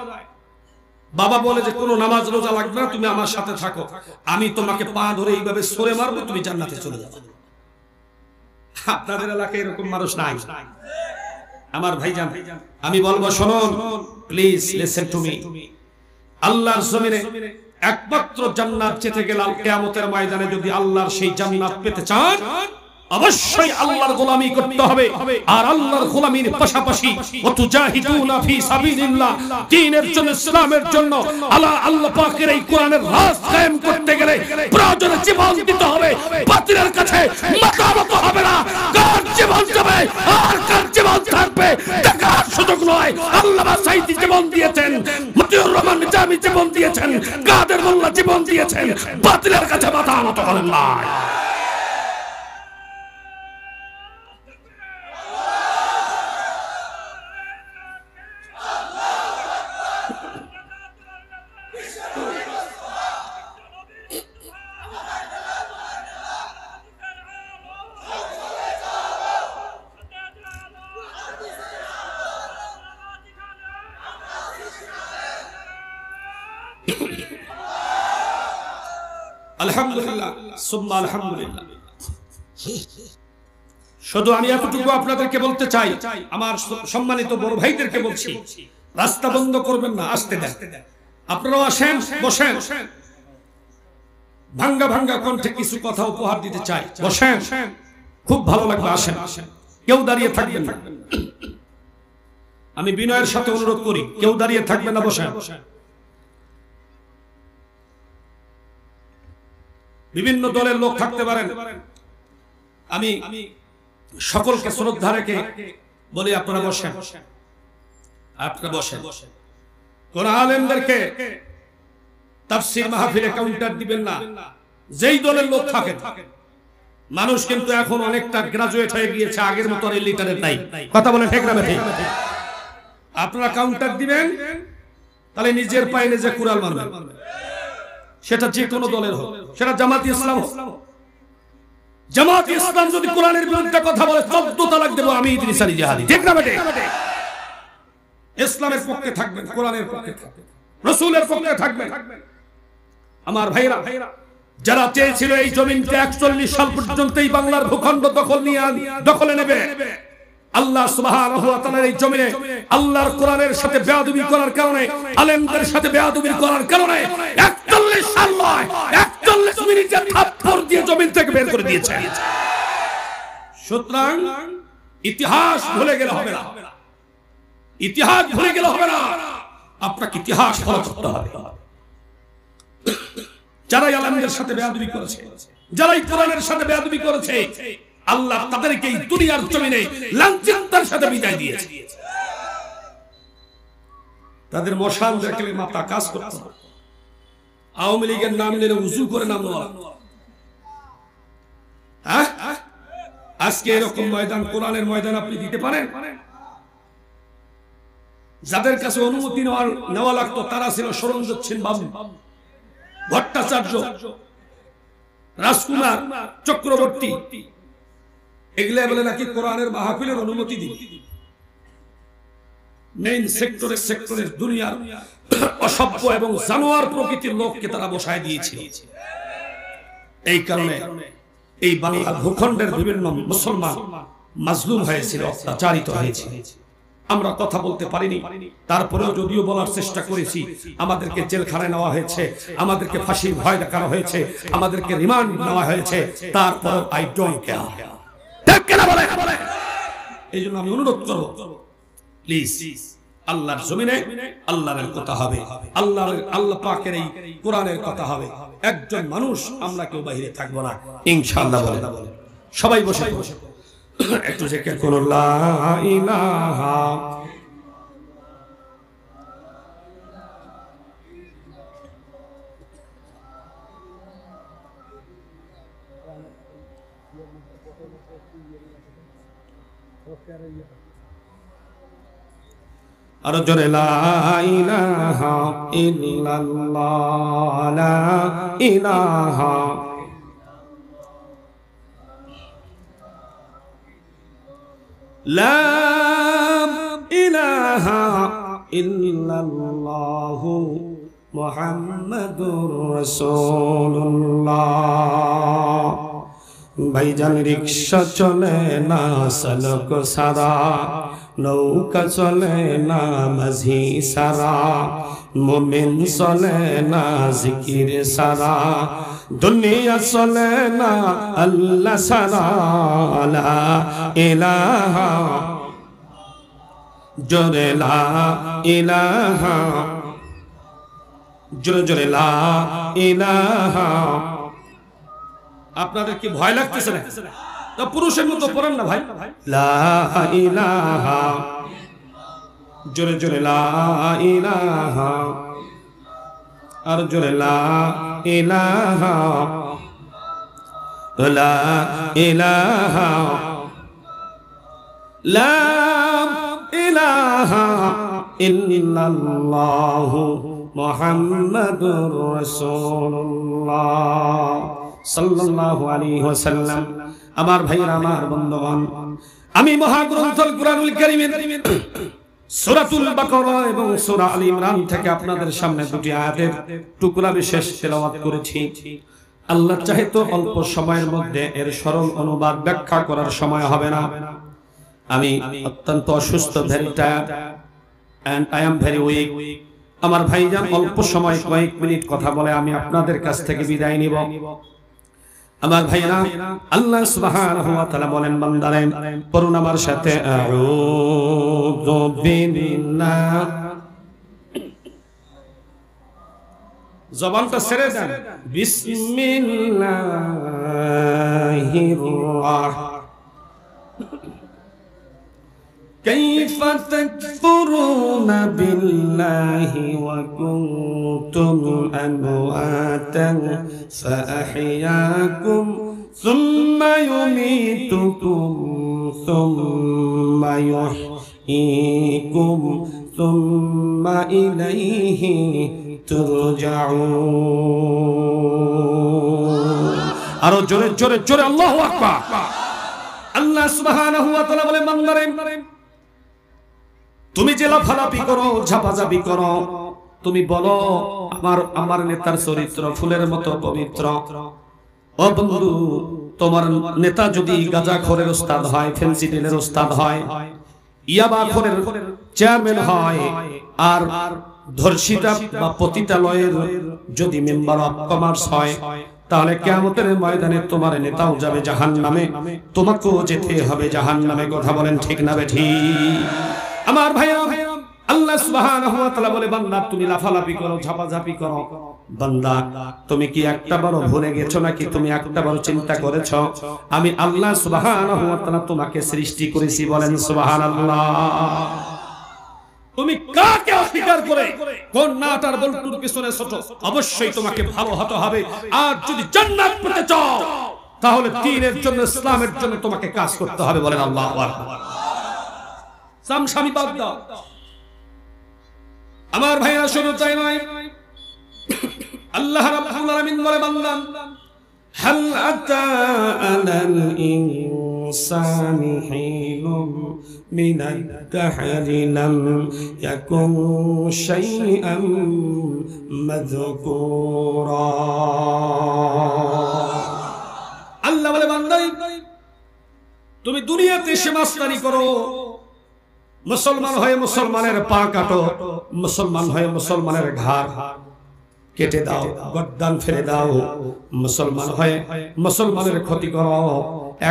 বাবা বলে যে কোনো নামাজ রোজা লাগবে না, তুমি আমার সাথে থাকো, আমি তোমাকে পা ধরে এইভাবে সরে মারবো, তুমি জান্নাতে চলে যাবে। আপনাদের এলাকায় এরকম মানুষ নাই আমার ভাইজান। আমি বলবো শুনুন, প্লিজ লিসেন টু মি। আল্লাহর জমিনে একমাত্র জান্নাত যেতে গেলে কিয়ামতের ময়দানে যদি আল্লাহর সেই জান্নাত পেতে চান, অবশ্যই আল্লাহর গোলামি করতে হবে। আর আল্লাহর গোলামির পাশাপাশি ওয়াতুজাহিদুনা ফি সাবিলিল্লাহ, দ্বীনের জন্য, ইসলামের জন্য, আল্লাহ পাকের এই কোরআনের রাজ কায়েম করতে গেলে প্রয়োজনে জীবন দিতে হবে। বাতিলের কাছে মাথা নত হবে না। কার জীবন যাবে আর কার জীবন থাকবে দেখার সুযোগ নয়। আল্লামা সাঈদী জীবন দিয়েছেন, মতিউর রহমান নিজামী জীবন দিয়েছেন, কাদের মোল্লা জীবন দিয়েছেন, বাতিলের কাছে মাথা নত করেন না। আলহামদুলিল্লাহ সুম্মা আলহামদুলিল্লাহ। শুধু আমি এতটুকু আপনাদেরকে বলতে চাই, আমার সম্মানিত বড় ভাইদেরকে বলছি, রাস্তা বন্ধ করবেন না, আসতে দেন। আপনারাও আসেন, বসেন। ভাঙ্গা ভাঙ্গা কণ্ঠে কিছু কথা উপহার দিতে চাই, বসেন, খুব ভালো লাগবে, আসেন। কেউ দাঁড়িয়ে থাকবেন না, আমি বিনয়ের সাথে অনুরোধ করি, কেউ দাঁড়িয়ে থাকবেন না, বসেন। বিভিন্ন দলের লোক থাকতে পারেন, আমি সকলকে শ্রদ্ধা রেখে বলি আপনারা বসেন, আপনারা বসেন। কোন আলেমদেরকে তাফসীর মাহফিলে কাউন্টার দিবেন না, যেই দলের লোক থাকেন। মানুষ কিন্তু এখন অনেকটা গ্রাজুয়েট হয়ে গিয়েছে, আগের মতো আর লিটারেট নাই, কথা বলেন ঠিক না ঠিক? আপনারা কাউন্টার দিবেন, তাহলে নিজের পায়ে নিজে কুড়াল মারবেন, সেটা যে কোনো দলের হোক, সেটা জামাত ইসলাম হোক। জামাত ইসলাম যদি কোরআনের বিরুদ্ধে কথা বলে 14 তালাক দেব আমি, ইদ্রিস আলী জিহাদি, ঠিক না বেটে? ইসলামের পক্ষে থাকবেন, কোরআনের পক্ষে থাকবেন, রাসূলের পক্ষে থাকবেন। আমার ভাইরা, যারা চেয়েছিল এই জমিনকে 41 সাল পর্যন্ত এই বাংলার ভূখণ্ড দখলে নেবে, আল্লাহ সুবহানাহু ওয়া তাআলার এই জমিনে আল্লাহর কোরআনের সাথে বেয়াদবি করার কারণে, আলেমদের সাথে বেয়াদবি করার কারণে 41 সাল নয় 41 মিনিটে থাপ্পড় দিয়ে জমিন থেকে বের করে দিয়েছে। সুতরাং ইতিহাস ভুলে গেলে হবে না, ইতিহাস ভুলে গেলে হবে না, আপনাকে ইতিহাস ফলো করতে হবে। যারা আলেমদের সাথে বেয়াদবি করেছে, যারা কোরআনের সাথে বেয়াদবি করেছে, আল্লাহ তাদেরকে এই দুনিয়ার জমিনে লাঞ্ছনার সাথে বিদায় দিয়েছে। তাদের মশাল দেখলে মাথা কাজ করত না। আওয়ামী লীগের নাম নিলে উজু করে নাম নেওয়া, আজকে এরকম ময়দান, কোরআনের ময়দান আপনি দিতে পারেন? যাদের কাছে অনুমতি নেওয়া লাগতো তারা ছিল সরঞ্জিৎ সিং বাবু, ভট্টাচার্য, রাজকুমার চক্রবর্তী, এগুলা বলে নাকি কোরআনের মাহফিলের অনুমতি দিন। মেইন সেক্টরের দুনিয়ার অসভ্য এবং জানোয়ার প্রকৃতির লোককে তারা বসায় দিয়েছিল। এই কারণে এই বাংলা ভূখণ্ডের বিভিন্ন মুসলমান মাজলুম হয়েছিল, অত্যাচারিত হয়েছে। আমরা কথা বলতে পারিনি, তারপরেও যদিও বলার চেষ্টা করেছি, আমাদেরকে জেলখানায় নেওয়া হয়েছে, আমাদেরকে ফাঁসির ভয় দেখানো হয়েছে, আমাদেরকে রিমান্ড নেওয়া হয়েছে, তারপরেও আই ডোন্ট কেয়ার। ঠিক কিনা বলে? এই জন্য আমি অনুরোধ করব, প্লিজ আল্লাহর জমিনে আল্লাহর কথা হবে, আল্লাহ পাকের এই কোরআনের কথা হবে। একজন মানুষ আমরা কেউ বাইরে থাকবো না ইনশাআল্লাহ। বলে সবাই বসে একটু জিকির করুন, লা ইলাহা আর জোরে লা ইলাহা ইল্লাল্লাহ, লা ইলাহা লা ইলাহা ইল্লাল্লাহু মুহাম্মাদুর রাসূলুল্লাহ। ভাইজান রিকশা চলে না সলক সারা, নৌকা চলে না মাঝি সারা, মুমিন চলে না জিকির সারা, দুনিয়া চলে না আল্লাহ সারা। লা ইলাহা জোরে লা ইলাহা, জোরে জোরে লা ইলাহা। আপনাদের কি ভয় লাগতেছে না? তা পুরুষের মতো পড়েন না ভাই, লা ইলাহা জোরে জোরে লা ইলাহা, আর জোরে লা ইলাহা, লা ইলাহা, লা ইলাহা ইল্লাল্লাহু মুহাম্মাদুর রাসূলুল্লাহ সাল্লাল্লাহু আলাইহি ওয়াসাল্লাম। আমার ভাইরা, আমার বন্ধুগণ, আমি মহাগ্রন্থ কুরআনুল কারীমের সূরাতুল বাকারা এবং সূরা আলে ইমরান থেকে আপনাদের সামনে দুটি আয়াতের টুকরা বিশেষ তেলাওয়াত করেছি। আল্লাহ চাহে তো অল্প সময়ের মধ্যে এর সরল অনুবাদ ব্যাখ্যা করার সময় হবে না। আমি অত্যন্ত অসুস্থ, very tired and I am very weak. আমার ভাইজান অল্প সময় কয়েক মিনিট কথা বলে আমি আপনাদের কাছ থেকে বিদায় নিব। আমার ভাইরা, আল্লাহ সুবহানাহু ওয়া তাআলা বলেন, বান্দারে পড়ুন আমার সাথে, আউযু বিল্লাহ, জবানটা ছেড়ে দেন, বিসমিল্লাহির রাহমানির كيف تكفرون بالله وكنتم أمواتا فأحياكم ثم يميتكم ثم يحييكم ثم إليه ترجعون। আরো জোরে জোরে জোরে আল্লাহু আকবার। আল্লাহ সুবহানাহু ওয়া তাআলা বলেন, বান্দারে তুমি যে লাফালাফি করো, ঝাপাঝাপি করো, তুমি বলো আমার নেতার চরিত্র ফুলের মতো পবিত্র। ও বন্ধু, তোমার নেতা যদি গাঁজাখোরের ওস্তাদ হয়, ফেন্সিডিলের ওস্তাদ হয়, ইয়াবাখোরের চেয়ারম্যান হয়, আর ধর্ষিতা বা পতিতালয়ের যদি মেম্বার অফ কমার্স হয়, তাহলে কিয়ামতের ময়দানে তোমার নেতাও যাবে জাহান্নামে, তোমাকেও যেতে হবে জাহান্নামে। কথা বলেন ঠিক না বেঠিক? আমার ভাইরা, আল্লাহ সুবহানাহু ওয়া তাআলা বলে, বান্দা তুমি লাফালাফি করো, ঝাপাঝাপি করো, বান্দা তুমি কি একটাবারও ভুলে গেছো নাকি? তুমি একটাবারও চিন্তা করেছো আমি আল্লাহ সুবহানাহু ওয়া তাআলা তোমাকে সৃষ্টি করেছি? বলেন সুবহানাল্লাহ। তুমি কাকে অস্বীকার করে কোন নাটার বল্টুর পিছনে ছোট? অবশ্যই তোমাকে ভালো হতে হবে। আর যদি জান্নাত পেতে চাও তাহলে দ্বীনের জন্য, ইসলামের জন্য তোমাকে কাজ করতে হবে। বলেন আল্লাহু আকবার। স্বামী বাদ দাও। আমার ভাইরা শুধু তাই নয়, আল্লাহ রাব্বুল আলামিন বলে বান্দা, হাল আতা আলাল ইনসানি হিনুম মিনাদ দাহরি লাম ইয়াকুন শাইআন মাযকুরা। আল্লাহ বলে বান্দা, তুমি দুনিয়াতে এসে মাস্তানি করো, মুসলমান হয়ে মুসলমানের পা কাটো, মুসলমান হয়ে মুসলমানের ঘাড় কেটে দাও, গর্দান ফেলে দাও, মুসলমান হয়ে মুসলমানের ক্ষতি করো।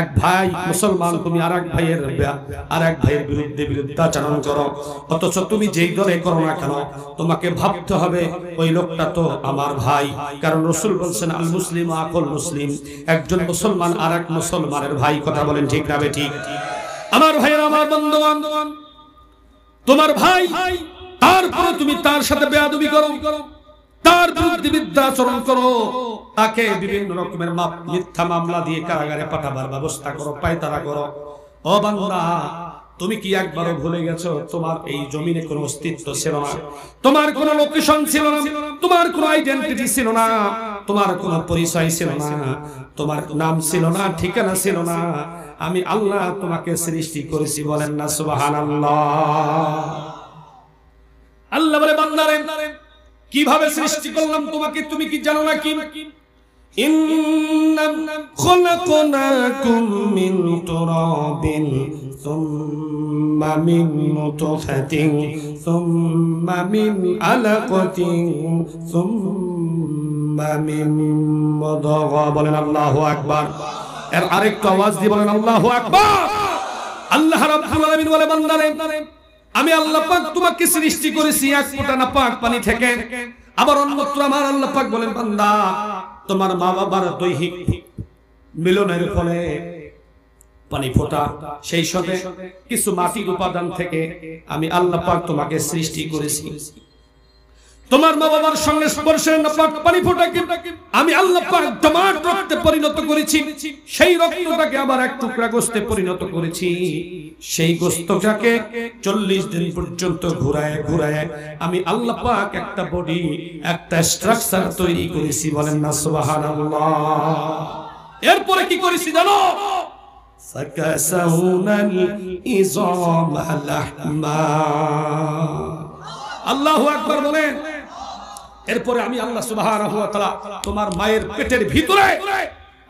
এক ভাই মুসলমান, তুমি আরেক ভাইয়ের বিরুদ্ধে বিরুদ্ধাচরণ করো, অথচ তুমি যেই দলে করো না কেন তোমাকে ভাবতে হবে ওই লোকটা তো আমার ভাই। কারণ রাসূল বলেছেন, আল মুসলিম আকুল মুসলিম, একজন মুসলমান আরেক মুসলমানের ভাই। কথা বলেন ঠিক না বেঠিক? আমার ভাইয়েরা, আমার বন্ধুগণ, তোমার ভাই, তারপরে তুমি তার সাথে বেয়াদবি করো, তার বিরুদ্ধে বিদ্যাচরণ করো, তাকে বিভিন্ন রকমের মিথ্যা মামলা দিয়ে কারাগারে পাঠাবার ব্যবস্থা করো, পায়তারা করো। ও বান্দা, তুমি কি একবারও ভুলে গেছো তোমার এই জমিনে কোনো অস্তিত্ব ছিল না, তোমার কোনো লোকেশন ছিল না, তোমার কোনো আইডেন্টিটি ছিল না, তোমার কোনো পরিচয় ছিল না, তোমার নাম ছিল না, ঠিকানা ছিল না। আমি আল্লাহ তোমাকে সৃষ্টি করেছি। বলেন না সুবহানাল্লাহ। আল্লাহ বলে বান্দারে, কিভাবে সৃষ্টি করলাম তোমাকে তুমি কি জানো না? কি ইন্না খলাকনাকুম মিন তুরাবিন সুম্মা মিন নুতফাতিন সুম্মা মিন আলাকাতিন সুম্মা মিন মুদগা। বলেন আল্লাহু আকবার। এর আরেকটু আওয়াজ দিয়ে বলেন আল্লাহু আকবার। আল্লাহ রাব্বুল আলামিন বলে বান্দারে, আমি আল্লাহ পাক তোমাকে সৃষ্টি করেছি এক ফোঁটা নাপাক পানি থেকে। আবার অন্যত্র আমার আল্লাহ পাক বলেন, বান্দা, তোমার মা বাবার দৈহিক মিলনের ফলে পানি ফোঁটা, সেই সাথে কিছু মাটির উপাদান থেকে আমি আল্লাহ পাক তোমাকে সৃষ্টি করেছি। তোমার মা বাবার সঙ্গে স্পর্শের নাপাক পানি ফোঁটাকে আমি আল্লাহ পাক জমাট রক্তে পরিণত করেছি, সেই রক্তটাকে আবার এক টুকরা গোশতে পরিণত করেছি। সেই গোশতটাকে 40 দিন পর্যন্ত ঘুরায় ঘুরায় আমি আল্লাহ পাক একটা বডি, একটা স্ট্রাকচার তৈরি করেছি। বলেন না সুবহানাল্লাহ। এরপরে কি করেছি জানো? ফাকাসাউনাল ইযামা লাহমা। আল্লাহু আকবার বলেন। এরপরে আমি আল্লাহ সুবহানাহু ওয়া তাআলা তোমার মায়ের পেটের ভিতরে,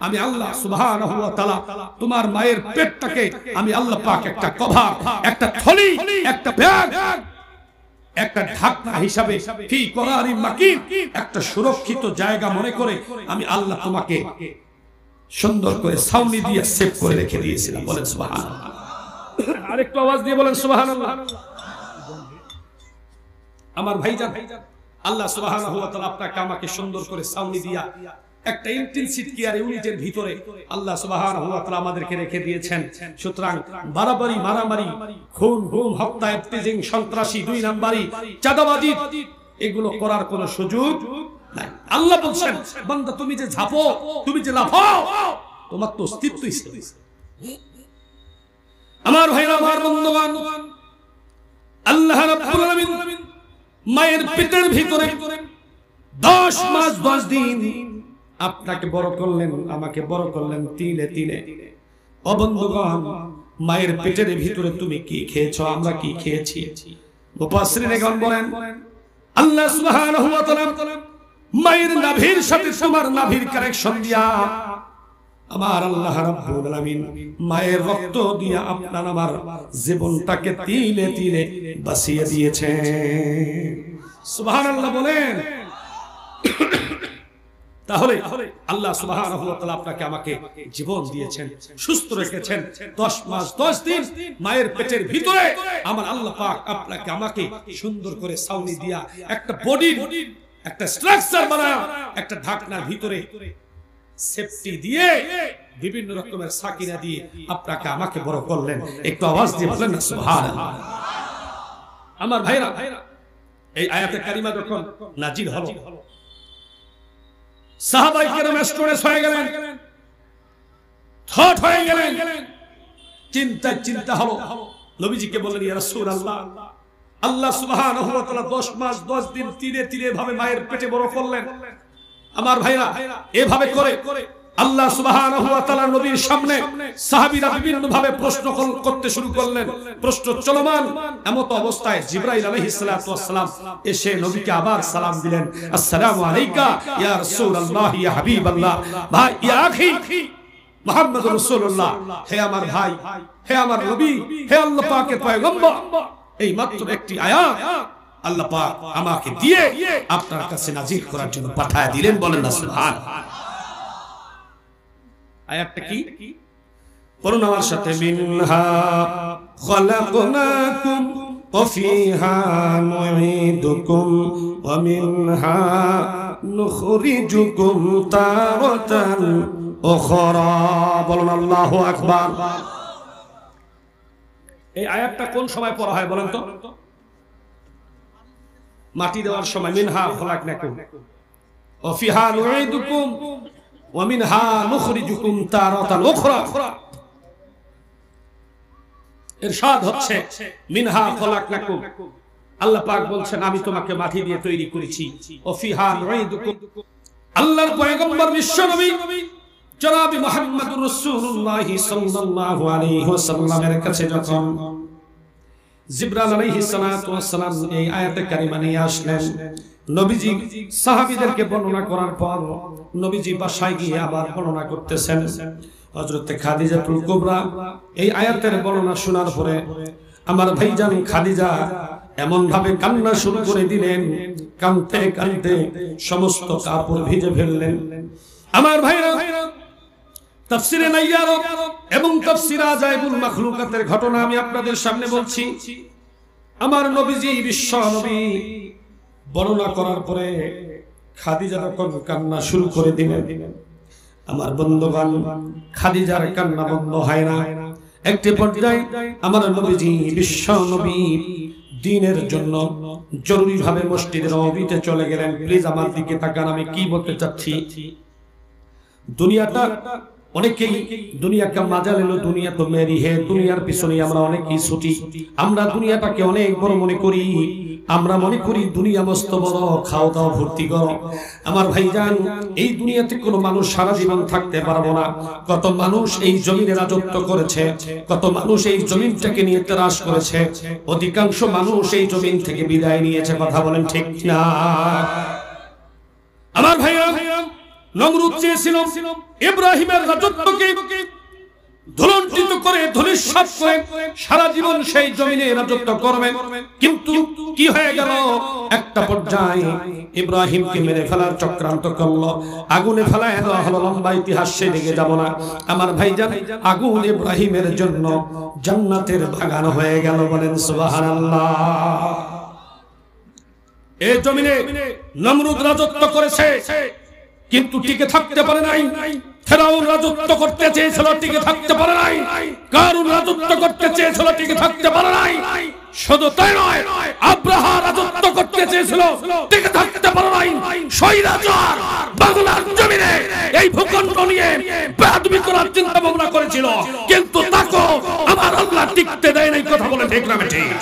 আমি আল্লাহ সুবহানাহু ওয়া তাআলা তোমার মায়ের পেটটাকে আমি আল্লাহ পাক একটা কভার, একটা থলি, একটা ব্যাগ, একটা ঢাকনা হিসাবে ফি করারিন মাকিন, একটা সুরক্ষিত জায়গা মনে করে আমি আল্লাহ তোমাকে সুন্দর করে ছাউনি দিয়ে সেভ করে রেখে দিয়েছিলাম। বলেন সুবহানাল্লাহ। আরেকটু আওয়াজ দিয়ে বলেন সুবহানাল্লাহ। আমার ভাইজান, আল্লাহ সুবহানাহু ওয়া তাআলা আপনাকে আমাকে সুন্দর করে ছাউনি দিয়া একটা ইন্টেনসিভ কেয়ার ইউনিটের ভিতরে আল্লাহ সুবহানাহু ওয়া তাআলা আমাদেরকে রেখে দিয়েছেন। সুতরাং বাড়াবাড়ি, মারামারি, খুন, গুম, হত্যা, ইফতিজিং, সন্ত্রাসী, 2 নাম্বারি, চাঁদাবাজি, এগুলো করার কোনো সুযোগ নাই। আল্লাহ বলছেন, বান্দা তুমি যে ঝাঁপো, তুমি যে লাফাও, তোমার তো অস্তিত্বই ছিল। আমার ভাইরা, আমার বন্ধুগণ, আল্লাহ রাব্বুল আলামিন মায়ের পেটের ভিতরে 10 মাস 10 দিন আপনাকে বড় করলেন, আমাকে বড় করলেন তিলে তিলে। ও বন্ধুগণ, মায়ের পেটের ভিতরে তুমি কি খেয়েছো, আমরা কি খেয়েছি? মুফাসসিরিনগণ বলেন, আল্লাহ সুবহানাহু ওয়া তাআলা মায়ের নাভির সাথে তোমার নাভির কানেকশন দিয়া আমার আল্লাহ রাব্বুল আলামিন মায়ের রক্ত দিয়া আপনার আমার জীবনটাকে তিলে তিলে বাঁচিয়ে দিয়েছে। সুবহানাল্লাহ বলেন। তাহলে আল্লাহ সুবহানাহু ওয়া তাআলা আপনাকে আমাকে জীবন দিয়েছেন, সুস্থ রেখেছেন। 10 মাস 10 দিন মায়ের পেটের ভিতরে আমার আল্লাহ পাক আপনাকে আমাকে সুন্দর করে ছাউনি দিয়া একটা বডি, একটা স্ট্রাকচার বানায়া একটা ঢাকনার ভিতরে সেফটি দিয়ে বিভিন্ন রকমের সাকিনা দিয়ে আপনাকে আমাকে বড় করলেন। একটু আওয়াজ দিয়ে বলেন না সুবহানাল্লাহ। আমার ভাইরা, এই আয়াতে কারিমা যখন নাজিল হলো, সাহাবায়ে কেরাম স্টোরেজ হয়ে গেলেন। হট হয়ে গেলেন। চিন্তা হলো, নবীজিকে বললেন, ইয়া রাসূলুল্লাহ, আল্লাহ সুবহানাহু ওয়া তাআলা 10 মাস 10 দিন তীরে ভাবে মায়ের পেটে বড় করলেন। আমার ভাইরা, এভাবে করে আল্লাহ সুবহানাহু ওয়া তাআলা নবীর সামনে সাহাবীরা বিভিন্ন ভাবে প্রশ্ন করতে শুরু করলেন। প্রশ্ন চলমান, এমত অবস্থায় জিবরাইল আলাইহিস সালাতু ওয়াস সালাম এসে নবীকে আবার সালাম দিলেন, আসসালামু আলাইকা ইয়া রাসূলুল্লাহ ইয়া হাবিবাল্লাহ, ভাই ইয়া আখি মুহাম্মদুর রাসূলুল্লাহ, হে আমার ভাই, হে আমার নবী, হে আল্লাহ পাকের পয়গম্বর। এই মাত্র একটি আয়াত আল্লাহ পাক আমাকে দিয়ে আপনার কাছে নাজিল করার জন্য পাঠায় দিলেন। বলেন না সুবহানাল্লাহ। আয়াতটা কি? পড়ুন আমার সাথে, মিনহা খালাকনাকুম ওয়া ফিহা নুঈদুকুম ওয়া মিনহা নুখরিজুকুম তারাতান উখরা। বলুন আল্লাহু আকবার। এই আয়াতটা কোন সময় পড়া হয় বলেন তো? মাটি দেওয়ার সময়। মিনহা খালাকনাকুম ওয়া ফিহা নুঈদুকুম ওয়া মিনহা নুখরিজুকুম তারাতান উখরা। ইরশাদ হচ্ছে, মিনহা খালাকনাকুম, আল্লাহ পাক বলছেন আমি তোমাকে মাটি দিয়ে তৈরি করেছি। ওয়া ফিহা নুঈদুকুম, আল্লাহর পয়গম্বর বিশ্ব নবী জনাব মুহাম্মদুর রাসূলুল্লাহ সাল্লাল্লাহু আলাইহি ওয়াসাল্লামের কাছে যখন জিবরাইল আলাইহিস সালাতু ওয়াস সালাম এই আয়াতে কারিমা নিয়ে আসলেন, নবীজি সাহাবীদেরকে বর্ণনা করার পর নবীজি বাসায় গিয়ে আবার বর্ণনা করতেছেন। হযরত খাদিজাতুল কুবরা এই আয়াতের বর্ণনা শোনার পরে আমার ভাইজান খাদিজা এমন ভাবে কান্না শুরু করে দিলেন, কাঁদতে কাঁদতে সমস্ত কাপড় ভিজে ফেললেন। আমার ভাইরা, তাফসিরে নাইয়ার এবং তাফসিরে আজাইবুল মাখলুকাতের ঘটনা আমি আপনাদের সামনে বলছি। আমার নবীজি বিশ্ব নবী বর্ণনা করার পরে খাদিজা যখন কান্না শুরু করে দিলেন, আমার বন্ধুগণ খাদিজার কান্না বন্ধ হয় না। একটি পর্যায়ে আমার নবীজি বিশ্ব নবী দ্বীনের জন্য জরুরি ভাবে মসজিদে নববীতে চলে গেলেন। প্লিজ আমার দিকে তাকান, আমি কি বলতে চাচ্ছি। দুনিয়াটা অনেকেই দুনিয়াকে মাজাল এলো, দুনিয়া তো মেরি হে, দুনিয়ার পিছনে আমরা অনেকেই ছুটি। আমরা দুনিয়াটাকে অনেক বড় মনে করি, আমরা মনে করি দুনিয়া মস্ত বড়, খাও দাও ভর্তি করো। আমার ভাইজান, এই দুনিয়াতে কোনো মানুষ সারা জীবন থাকতে পারবো না। কত মানুষ এই জমিনে রাজত্ব করেছে, কত মানুষ এই জমিনটাকে নিয়ে ত্রাস করেছে, অধিকাংশ মানুষ এই জমিন থেকে বিদায় নিয়েছে। কথা বলেন ঠিক না? আমার ভাইরা, নমরুদ চেয়েছিল ইব্রাহিমের রাজত্বকে ধুলণ্ঠিত করে, ধূলিসাৎ করে সারা জীবন সেই জমিনে রাজত্ব করবে। কিন্তু কি হয়ে গেল? একটা পর্যায়ে ইব্রাহিমকে মেরে ফেলার চক্রান্ত করলো, আগুনে ফেলায় দেওয়া হলো। লম্বা ইতিহাস সেদিকে যাব না। আমার ভাইজান, আগুন ইব্রাহিমের জন্য জান্নাতের বাগান হয়ে গেল। বলেন সুবহানাল্লাহ। এই জমিনে নমরুদ রাজত্ব করেছে, কিন্তু টিকে থাকতে পারে নাই। ফেরাউন রাজত্ব করতে চেয়েছিল, টিকে থাকতে পারে নাই। কারুন রাজত্ব করতে চেয়েছিল, টিকে থাকতে পারে নাই। শুধু তাই নয়, আব্রাহা রাজত্ব করতে চেয়েছিল, টিকে থাকতে পারে নাই। স্বৈরাচার বাংলার জমিনে এই ভূখণ্ড নিয়ে বেয়াদবি করার চিন্তা ভাবনা করেছিল, কিন্তু তাকে আমার আল্লাহ টিকতে দেয় নাই। কথা বলে ঠিক না ঠিক?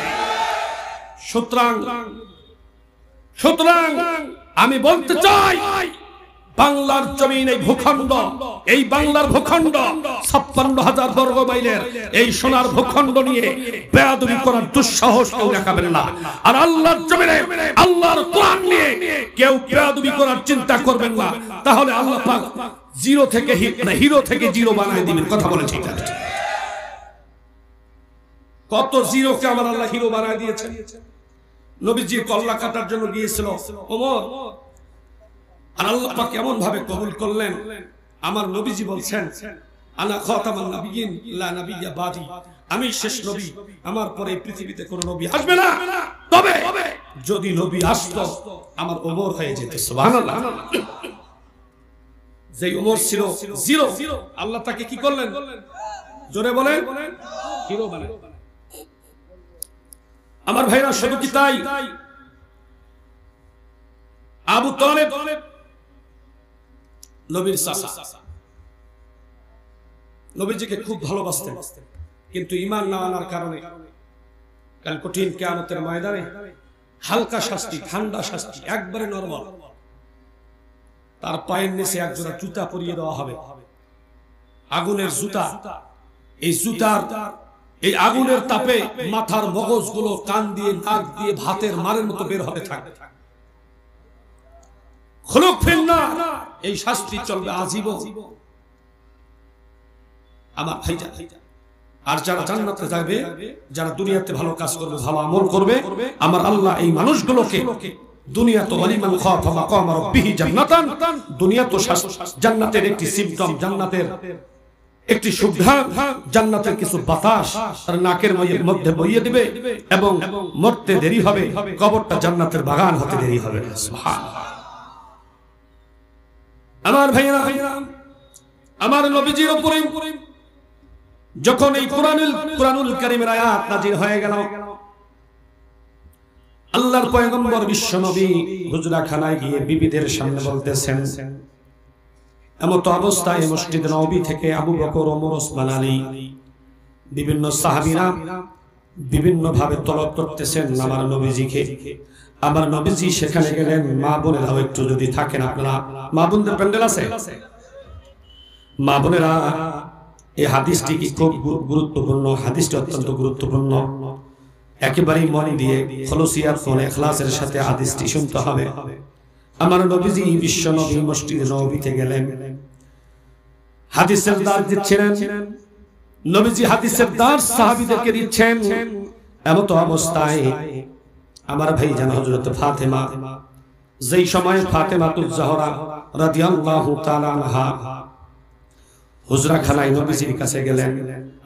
সুতরাং আমি বলতে চাই, বাংলার জমিন এই ভূখণ্ড, এই বাংলার ভূখণ্ড ৫৬,০০০ বর্গ মাইলের এই সোনার ভূখণ্ড নিয়ে বেয়াদবি করার দুঃসাহস কেউ দেখাবেন না। আর আল্লাহর জমিনে আল্লাহর কোরআন নিয়ে কেউ বেয়াদবি করার চিন্তা করবেন না, তাহলে আল্লাহ পাক জিরো থেকে হিরো থেকে জিরো বানায় দিবেন। কথা বলে ঠিক আছে? কত জিরোকে আমার আল্লাহ হিরো বানায় দিয়েছেন। নবীজির কল্লা কাটার জন্য গিয়েছিল ওমর, আর আল্লাহ পাক কেমন ভাবে কবুল করলেন। আমার নবীজি বলছেন, আনা খাতামান নাবিয়িন লা নাবিয়্যা বাদি, আমি শেষ নবী, আমার পরে পৃথিবীতে কোনো নবী আসবে না। তবে যদি নবী আসতো, আমার ওমর হয়ে যেত। সুবহানাল্লাহ। যে ওমর ছিল জিরো, আল্লাহ তাকে কি করলেন? জোরে বলেন, হিরো বানালেন। আমার ভাইরা, শুধু কি তাই? আবু তালেব নবীর চাচা, নবীজিকে খুব ভালোবাসতেন, কিন্তু ঈমান না আনার কারণে কাল কঠিন কিয়ামতের ময়দানে হালকা শাস্তি, ঠান্ডা শাস্তি, একবারে নরমাল, তার পায়ের নিচে একজোড়া জুতা পরিয়ে দেওয়া হবে, আগুনের জুতা। এই জুতার এই আগুনের তাপে মাথার মগজগুলো কান দিয়ে, নাক দিয়ে ভাতের মারের মতো বের হতে থাকবে। খুলুক ফিন্নার, এই শাস্তি চলবে আজীবন। আমার ভাইজান, আর যারা জান্নাতে যাবে, যারা দুনিয়াতে ভালো কাজ করবে, ভালো আমল করবে, আমার আল্লাহ এই মানুষগুলোকে দুনিয়া তো ওয়ালিমান খাফা মাকাম রাব্বিহি জান্নাতান, দুনিয়া তো জান্নাতের একটি সিম্পটম, জান্নাতের একটি সুঘ্রাণ, জান্নাতের কিছু বাতাস তার নাকের মধ্যে বইয়ে দিবে, এবং মরতে দেরি হবে, কবরটা জান্নাতের বাগান হতে দেরি হবে। সুবহানাল্লাহ। আমার ভাইরা, আমার নবীজির উপরে যখন এই কুরআনুল কারীমের আয়াত নাযিল হয়ে গেল, আল্লাহর পয়গম্বর বিশ্ব নবী হুজরাখানায় গিয়ে বিবিদের সামনে বলতেছেন, এমত অবস্থায় মসজিদ নববী থেকে আবু বকর, ওমর, ওসমান, আলী, বিভিন্ন সাহাবীরা বিভিন্ন ভাবে তলব করতেছেন আমার নবীজিকে। আমার নবীজি সেখানে গেলেন, মা বোনেরাও একটু যদি থাকেন, আপনারা মা বোনদের প্যান্ডেল আছে, মা বোনেরা এই হাদিসটি কি খুব গুরুত্বপূর্ণ, হাদিসটি অত্যন্ত গুরুত্বপূর্ণ, একেবারেই মন দিয়ে খলুসিয়াত মনে ইখলাসের সাথে হাদিসটি শুনতে হবে। আমার নবীজি বিশ্ব নবী মসজিদ নববীতে গেলেন, হাদিসের দার দিচ্ছিলেন, নবীজি হাদিসের দার সাহাবীদেরকে দিচ্ছেন। এমত অবস্থায় আমার ভাইজান হযরত ফাতেমা, যেই সময় ফাতেমাতুজ জাহরা রাদিয়াল্লাহু তাআলা আনহা হুজরাখানায় নবীজির কাছে গেলেন,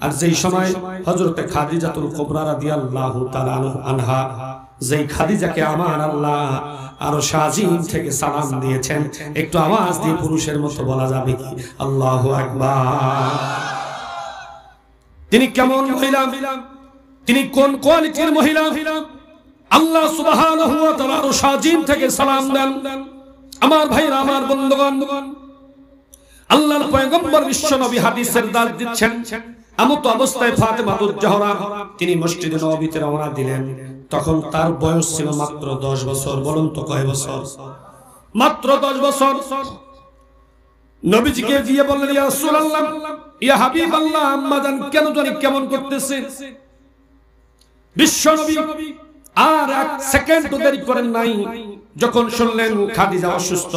আর যেই সময় হযরত খাদিজাতুল কুবরা রাদিয়াল্লাহু তাআলা আনহা, যেই খাদিজাকে আমার আল্লাহ আরশ আজিম থেকে সালাম দিয়েছেন, একটু আওয়াজ দিয়ে পুরুষের মতো বলা যাবে কি আল্লাহু আকবার। তিনি কেমন মহিলা, তিনি কোন কোয়ালিটির মহিলা, আল্লাহ সুবহানাহু ওয়া তাআলা আরশ আজিম থেকে সালাম দেন। আমার ভাইরা, আমার বন্ধুগণ, আল্লাহর পয়গম্বর বিশ্ব নবী হাদিসের দাস দিচ্ছেন। এমত অবস্থায় ফাতেমাতুজ জাহরা তিনি মসজিদে নববীতে রওনা দিলেন। তখন তার বয়স ছিল মাত্র 10 বছর। বলুন তো কয় বছর? মাত্র 10 বছর। নবীজিকে গিয়ে বললেন, ইয়া রাসূলুল্লাহ, ইয়া হাবিবাল্লাহ, আম্মা জান কেন জানি কেমন করতেছে। বিশ্ব নবী আর এক সেকেন্ড দেরি করেন নাই, যখন শুনলেন খাদিজা অসুস্থ,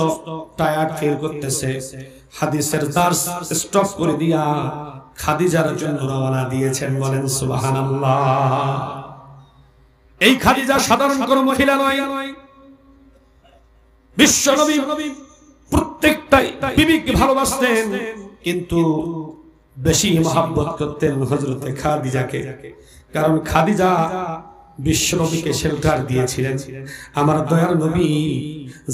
টায়ার্ড ফিল করতেছে, হাদিসের দার্স স্টপ করে দিয়া খাদিজার জন্য রওনা দিয়েছেন। বলেন সুবহানাল্লাহ। এই খাদিজা সাধারণ কোন মহিলা নয়। বিশ্ব নবী প্রত্যেকটা বিবিকে ভালোবাসতেন, কিন্তু বেশি মহব্বত করতেন হযরতে খাদিজাকে, কারণ খাদিজা বিশ্ব নবীকে শেল্টার দিয়েছিলেন। আমার দয়ার নবী,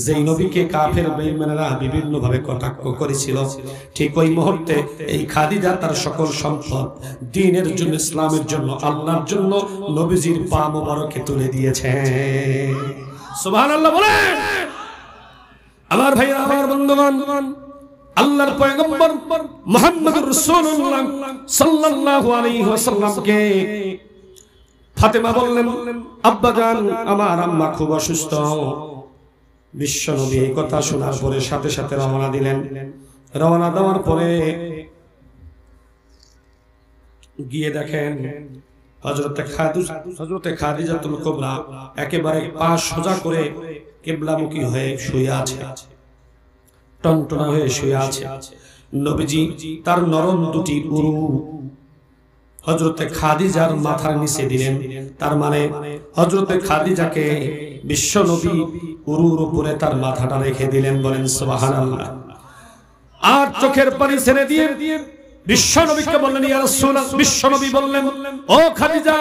যেই নবীকে কাফের বেঈমানেরা বিভিন্ন ভাবে কটাক্ষ করেছিল, ঠিক ওই মুহূর্তে এই খাদিজা তার সকল সম্পদ দ্বীনের জন্য, ইসলামের জন্য, আল্লাহর জন্য নবীজির পা মোবারকে তুলে দিয়েছে। সুবহানাল্লাহ বলেন। আমার ভাইরা, আমার বন্ধুগণ, আল্লাহর পয়গম্বর মুহাম্মদুর রাসূলুল্লাহ সাল্লাল্লাহু আলাইহি ওয়াসাল্লামকে ফাতেমা বললেন, আব্বা জান, আমার আম্মা খুব অসুস্থ। বিশ্ব নবী এই কথা শোনার পরে সাথে সাথে রওনা দিলেন। রওনা দেওয়ার পরে গিয়ে দেখেন হযরতে খাদিজাতুল কুবরা একেবারে পা সোজা করে কিবলামুখী হয়ে শুয়ে আছে, টনটনা হয়ে শুয়ে আছে। নবীজি তার নরম দুটি উরু হযরতে খাদিজার মাথার নিচে দিলেন। তার মানে হযরতে খাদিজাকে বিশ্ব নবী উরুর উপরে তার মাথাটা রেখে দিলেন। বলেন সুবহানাল্লাহ। আর চোখের পানি ছেড়ে দিয়ে বিশ্ব নবীকে বললেন, ইয়া রাসূলুল্লাহ। বিশ্ব নবী বললেন, ও খাদিজা,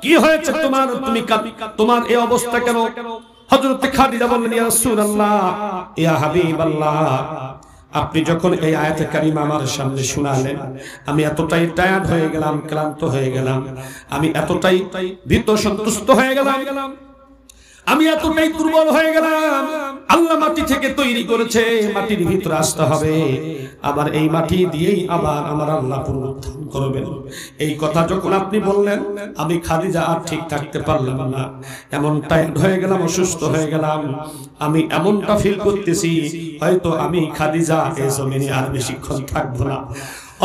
কি হয়েছে তোমার? তুমি তোমার এই অবস্থা কেন? হযরতে খাদিজা বললেন, ইয়া রাসূলুল্লাহ, ইয়া হাবিবাল্লাহ, আপনি যখন এই আয়াতে কারিমা আমার সামনে শোনালেন, আমি এতটাই টায়ার্ড হয়ে গেলাম, ক্লান্ত হয়ে গেলাম, আমি এতটাই ভীত সন্তুষ্ট হয়ে গেলাম, আমি এতটাই দুর্বল হয়ে গেলাম, আল্লাহ মাটি থেকে তৈরি করেছে, মাটির ভিতরে আসতে হবে, আবার এই মাটি দিয়েই আবার আমার আল্লাহ পুনরুত্থান করবেন। এই কথা যখন আপনি বললেন, আমি খাদিজা আর ঠিক থাকতে পারলাম না, এমন টায়ার্ড হয়ে গেলাম, অসুস্থ হয়ে গেলাম। আমি এমনটা ফিল করতেছি হয়তো আমি খাদিজা এই জমিনে আর বেশিক্ষণ থাকবো না।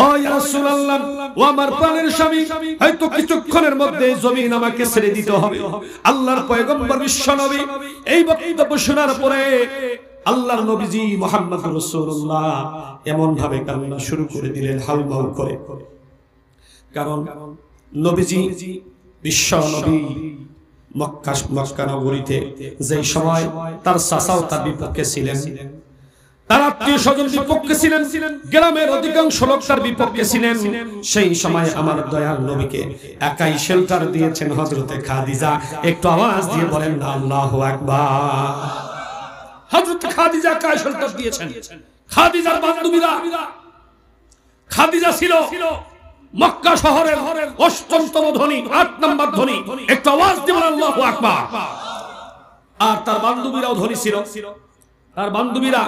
ও ইয়া রাসূলুল্লাহ, ও আমার প্রাণের স্বামী, হয়তো কিছুক্ষণের মধ্যে জমিন আমাকে ছেড়ে দিতে হবে। আল্লাহর পয়গম্বর বিশ্ব নবী এই বক্তব্য শোনার পরে আল্লাহর নবীজি মুহাম্মদ রাসূলুল্লাহ এমন ভাবে কান্না শুরু করে দিলেন হাউমাউ করে। কারণ নবীজি বিশ্ব নবী মক্কা নগরীতে যে সময় তার চাচাও তার বিপক্ষে ছিলেন, তার আত্মীয় স্বজন বিপক্ষে ছিলেন, গ্রামের অধিকাংশ লোক তার বিপক্ষে ছিলেন, সেই সময় আমার দয়াল নবীকে একাই শেল্টার দিয়েছেন হযরতে খাদিজা। একটু আওয়াজ দিয়ে বলেন না আল্লাহু আকবার। হযরতে খাদিজা একাই শেল্টার দিয়েছেন। খাদিজার বান্ধবীরা, খাদিজা ছিল মক্কা শহরের ৮ম ধনী, ৮ নম্বর ধনী। একটু আওয়াজ দিয়ে বলেন আল্লাহু আকবার। আর তার বান্ধবীরাও ধনী ছিল। তার বান্ধবীরা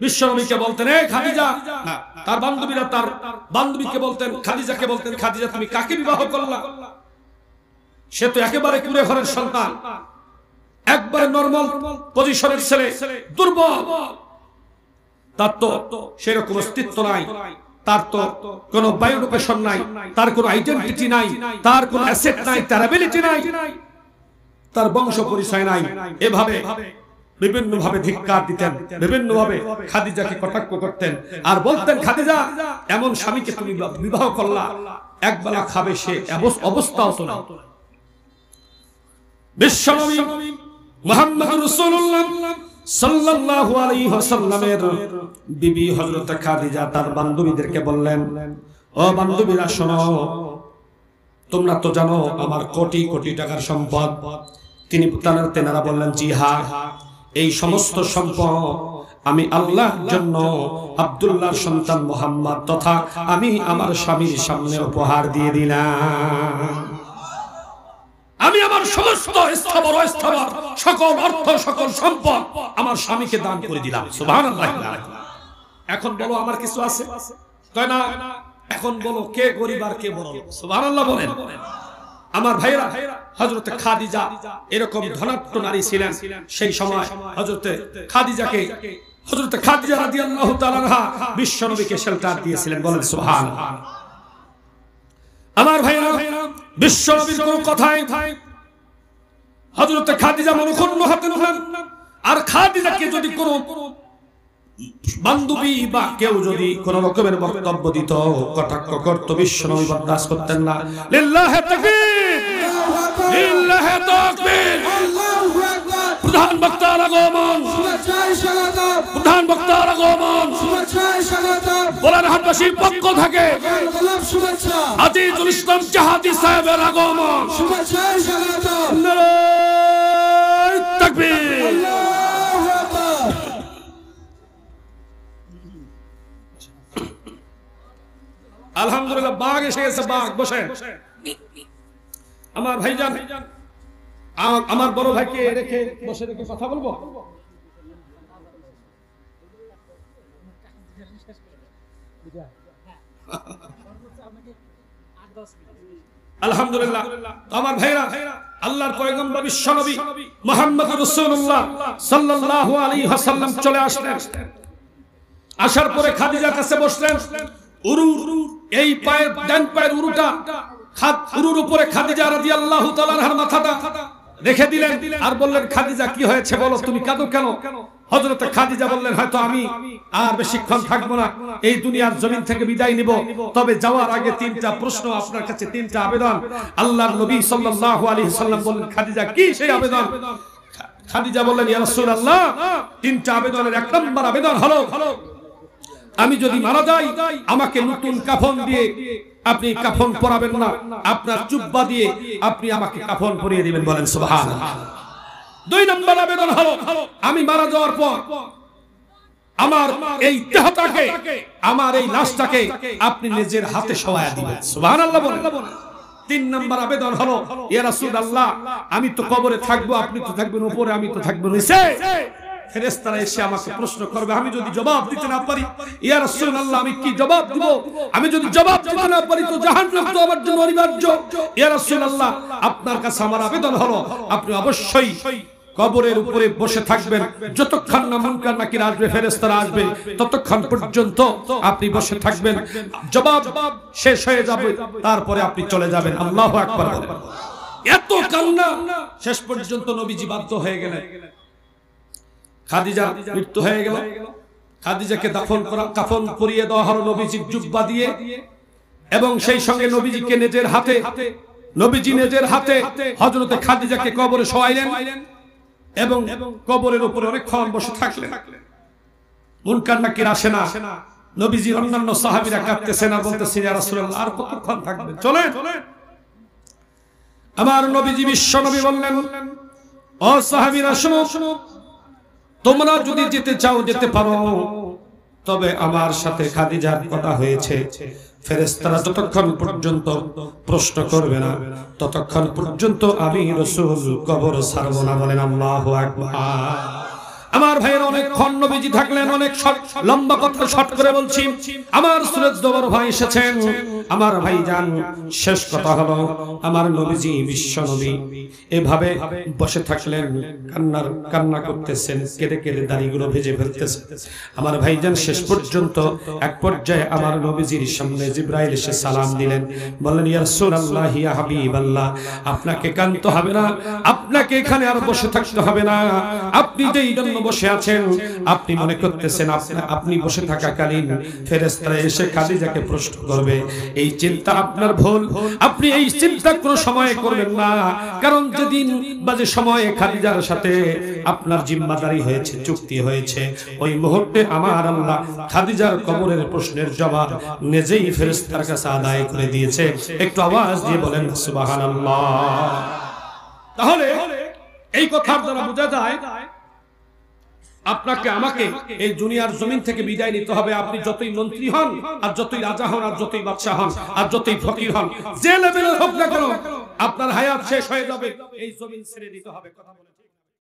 বিশ্বনবীকে বলতেন এ খাদিজা, তার বান্ধবীরা তার বান্ধবীকে বলতেন, খাদিজাকে বলতেন, খাদিজা তুমি কাকে বিবাহ করলা? সে তো একেবারে কুড়ে ঘরের সন্তান, একবারে নরমাল পজিশনের ছেলে, দুর্বল, তার তো সেরকম অস্তিত্ব নাই, তার তো কোনো বায়োলোকেশন নাই, তার কোনো আইডেন্টিটি নাই, তার কোনো অ্যাসেট নাই, তার অ্যাবিলিটি নাই, তার বংশ পরিচয় নাই। এভাবে বিভিন্ন ভাবে ধিক্কার দিতেন, বিভিন্ন ভাবে খাদিজাকে কটাক্ষ করতেন আর বলতেন খাদিজা এমন স্বামীকে তুমি বিবাহ করলা, একবেলা খাবে সে অবস্থাও তো না। বিশ্বনবী মুহাম্মদ রাসূলুল্লাহ সাল্লাল্লাহু আলাইহি ওয়াসাল্লামের বিবি হযরত খাদিজা তার বান্ধবীদেরকে বললেন, ও বান্ধবীরা শোনো, তোমরা তো জানো আমার কোটি কোটি টাকার সম্পদ। তেনারা বললেন জি হ্যাঁ, এই সমস্ত সম্পদ আমি আল্লাহর জন্য আব্দুল্লাহর সন্তান মুহাম্মদ তথা আমি আমার স্বামীর সামনে উপহার দিয়ে দিলাম। আমি আমার সমস্ত স্থাবর অস্থাবর সকল অর্থ সকল সম্পদ আমার স্বামীকে দান করে দিলাম। সুবহানাল্লাহ। এখন বলো আমার কিছু আছে? কয় না। এখন বলো কে গরিব আর কে বড়? সুবহানাল্লাহ বলেন। আমার ভাইরা, হযরতে খাদিজা এরকম ধনাঢ্য নারী ছিলেন। সেই সময় হযরতে খাদিজা রাদিয়াল্লাহু তাআলা আনহা বিশ্বনবীকে শেল্টার দিয়েছিলেন। বলেন সুবহানাল্লাহ। আমার ভাইরা, বিশ্বনবীর কোন কথাই হযরতে খাদিজা মনক্ষুণ্ণ হতেন না। আর খাদিজাকে যদি কোন বান্ধবী বা কেউ যদি কোন রকমের বক্তব্য দিত, কটাক্ষ করত, বিশ্বনবী বরদাস্ত করতেন না। লিল্লাহি তাকবীর, লিল্লাহি তাকবীর। আল্লাহু আকবার। প্রধান বক্তার আগমন, শুভেচ্ছায় স্বাগতম। প্রধান বক্তার আগমন, শুভেচ্ছায় স্বাগতম। বোলারহাটবাসীর পক্ষ থেকে শুভেচ্ছা। আজিজুল ইসলাম জাহাদি সাহেবের আগমন, শুভেচ্ছায় স্বাগতম। নারায়ে তাকবীর। আল্লাহু আকবার। আলহামদুলিল্লাহ, বাঘ এসে গেছে, বাঘ বসেন। আমার ভাইজান, আমার বড় ভাইকে রেখে বসে রেখে কথা বলবো। আলহামদুলিল্লাহ, আমার ভাইরা, আল্লাহর পয়গম্বর বিশ্বনবী মুহাম্মদ রাসূলুল্লাহ সাল্লাল্লাহু আলাইহি ওয়াসাল্লাম চলে আসলেন। আসার পরে খাদিজার কাছে বসলেন। এই পায়ের ডান পায়ের উরুটা, উরুর উপরে খাদিজা রাদিয়াল্লাহু তাআলা আনহার মাথাটা রেখে দিলেন আর বললেন, খাদিজা কি হয়েছে বলো, তুমি কাঁদো কেন? হযরতে খাদিজা বললেন, হয়তো আমি আর বেশিক্ষণ থাকবো না, এই দুনিয়ার জমিন থেকে বিদায় নিব, তবে যাওয়ার আগে 3টা প্রশ্ন আপনার কাছে, 3টা আবেদন। আল্লাহর নবী সাল্লাল্লাহু আলাইহি ওয়াসাল্লাম বললেন, খাদিজা কি সেই আবেদন? খাদিজা বললেন, ইয়া রাসূলুল্লাহ, 3টা আবেদনের 1 নম্বর আবেদন হলো, আমি যদি মারা যাই আমাকে নতুন কাফন দিয়ে আপনি কাফন পরাবেন না, আপনার জুব্বা দিয়ে আপনি আমাকে কাফন পরিয়ে দিবেন। বলেন সুবহানাল্লাহ। 2 নম্বর আবেদন হলো, আমি মারা যাওয়ার পর আমার এই দেহটাকে, আমার এই লাশটাকে আপনি নিজের হাতে শোয়া দিবেন। সুবহানাল্লাহ বলেন। তিন নাম্বার আবেদন হলো, ইয়া রাসূলুল্লাহ আমি তো কবরে থাকবো, আপনি তো থাকবেন উপরে, আমি তো থাকবো নিচে। ফেরেশতারা এসে আমাকে প্রশ্ন করবে, আমি যদি জবাব দিতে না পারি, ইয়া রাসূলুল্লাহ আমি কি জবাব দিব? আমি যদি জবাব দিতে না পারি তো জাহান্নাম তো আমার জন্য অনিবার্য। ইয়া রাসূলুল্লাহ আপনার কাছে আমার আবেদন হলো, আপনি অবশ্যই কবরের উপরে বসে থাকবেন, যতক্ষণ না মুনকার নাকির আসবে, ফেরেশতারা আসবে, ততক্ষণ পর্যন্ত আপনি বসে থাকবেন। জবাব শেষ হয়ে যাবে, তারপরে আপনি চলে যাবেন। আল্লাহু আকবার। এত কান্না, শেষ পর্যন্ত নবীজি বাধ্য হয়ে গেলেন। খাদিজার মৃত্যু হয়ে গেল, খাদিজাকে কাফন পরিয়ে দেওয়া হলো নবীজির জুব্বা দিয়ে, এবং সেই সঙ্গে নবীজিকে নিজের হাতে হযরতে খাদিজাকে কবরে শোয়াইলেন এবং কবরের উপরে অনেকক্ষণ বসে থাকলেন। মুনকার নাকির আসে না, নবীজির অন্যান্য সাহাবীরা কাঁদতেছেন আর বলতেছেন, ইয়া রাসূলুল্লাহ আর কতক্ষণ থাকবেন, চলেন। আমার নবীজি বিশ্ব নবী বললেন, ও সাহাবীরা শুনো, তোমরা যদি যেতে চাও যেতে পারো, তবে আমার সাথে খাদিজার কথা হয়েছে, ফেরেশতারা যতক্ষণ পর্যন্ত প্রশ্ন করবে না ততক্ষণ পর্যন্ত আমি রাসূল কবর ছাড়ব না। বলেন আল্লাহু আকবার। আমার ভাইয়ের অনেকক্ষণ নবীজি থাকলেন, অনেক লম্বা কথা শর্ট করে বলছি। আমার সুরেশ দবর ভাই এসেছেন, আমার ভাইজান, শেষ কথা হলো আমার নবীজি বিশ্ব নবী এভাবে বসে থাকলেন, কান্না করতেছেন, কেঁদে কেঁদে দাড়িগুলো ভেজে ফেলতেছেন। আমার ভাইজান শেষ পর্যন্ত এক পর্যায়ে আমার নবীজির সামনে জিবরাইল এসে সালাম দিলেন, বললেন, ইয়া রাসূলুল্লাহ, ইয়া হাবিবাল্লাহ, আপনাকে কাঁদতে হবে না, আপনাকে এখানে আর বসে থাকতে হবে না। আপনি যেই জন্য বসে আছেন, আপনি মনে করতেছেন আপনি বসে থাকাকালীন ফেরেশতারা এসে খাদিজাকে প্রশ্ন করবে, এই চিন্তা আপনার ভুল। আপনি এই চিন্তা কোনো সময় করবেন না, কারণ যেদিন বা যে সময়ে খাদিজার সাথে আপনার জিম্মাদারি হয়েছে, চুক্তি হয়েছে, ওই মুহূর্তে আমার আল্লাহ খাদিজার কবরের প্রশ্নের জবাব নিজেই ফেরেশতার কাছে আদায় করে দিয়েছে। একটু আওয়াজ দিয়ে বলেন সুবহানাল্লাহ। তাহলে এই কথার দ্বারা বোঝা যায় আপনাকে আমাকে এই দুনিয়ার জমিন থেকে বিদায় নিতে হবে। আপনি যতই মন্ত্রী হন, আর যতই রাজা হন, আর যতই বাদশা হন, আর যতই ফকির হন, যে লেভেলের হোক না কেন, আপনার হায়াত শেষ হয়ে যাবে, এই জমিন ছেড়ে দিতে হবে। কথা বলেন।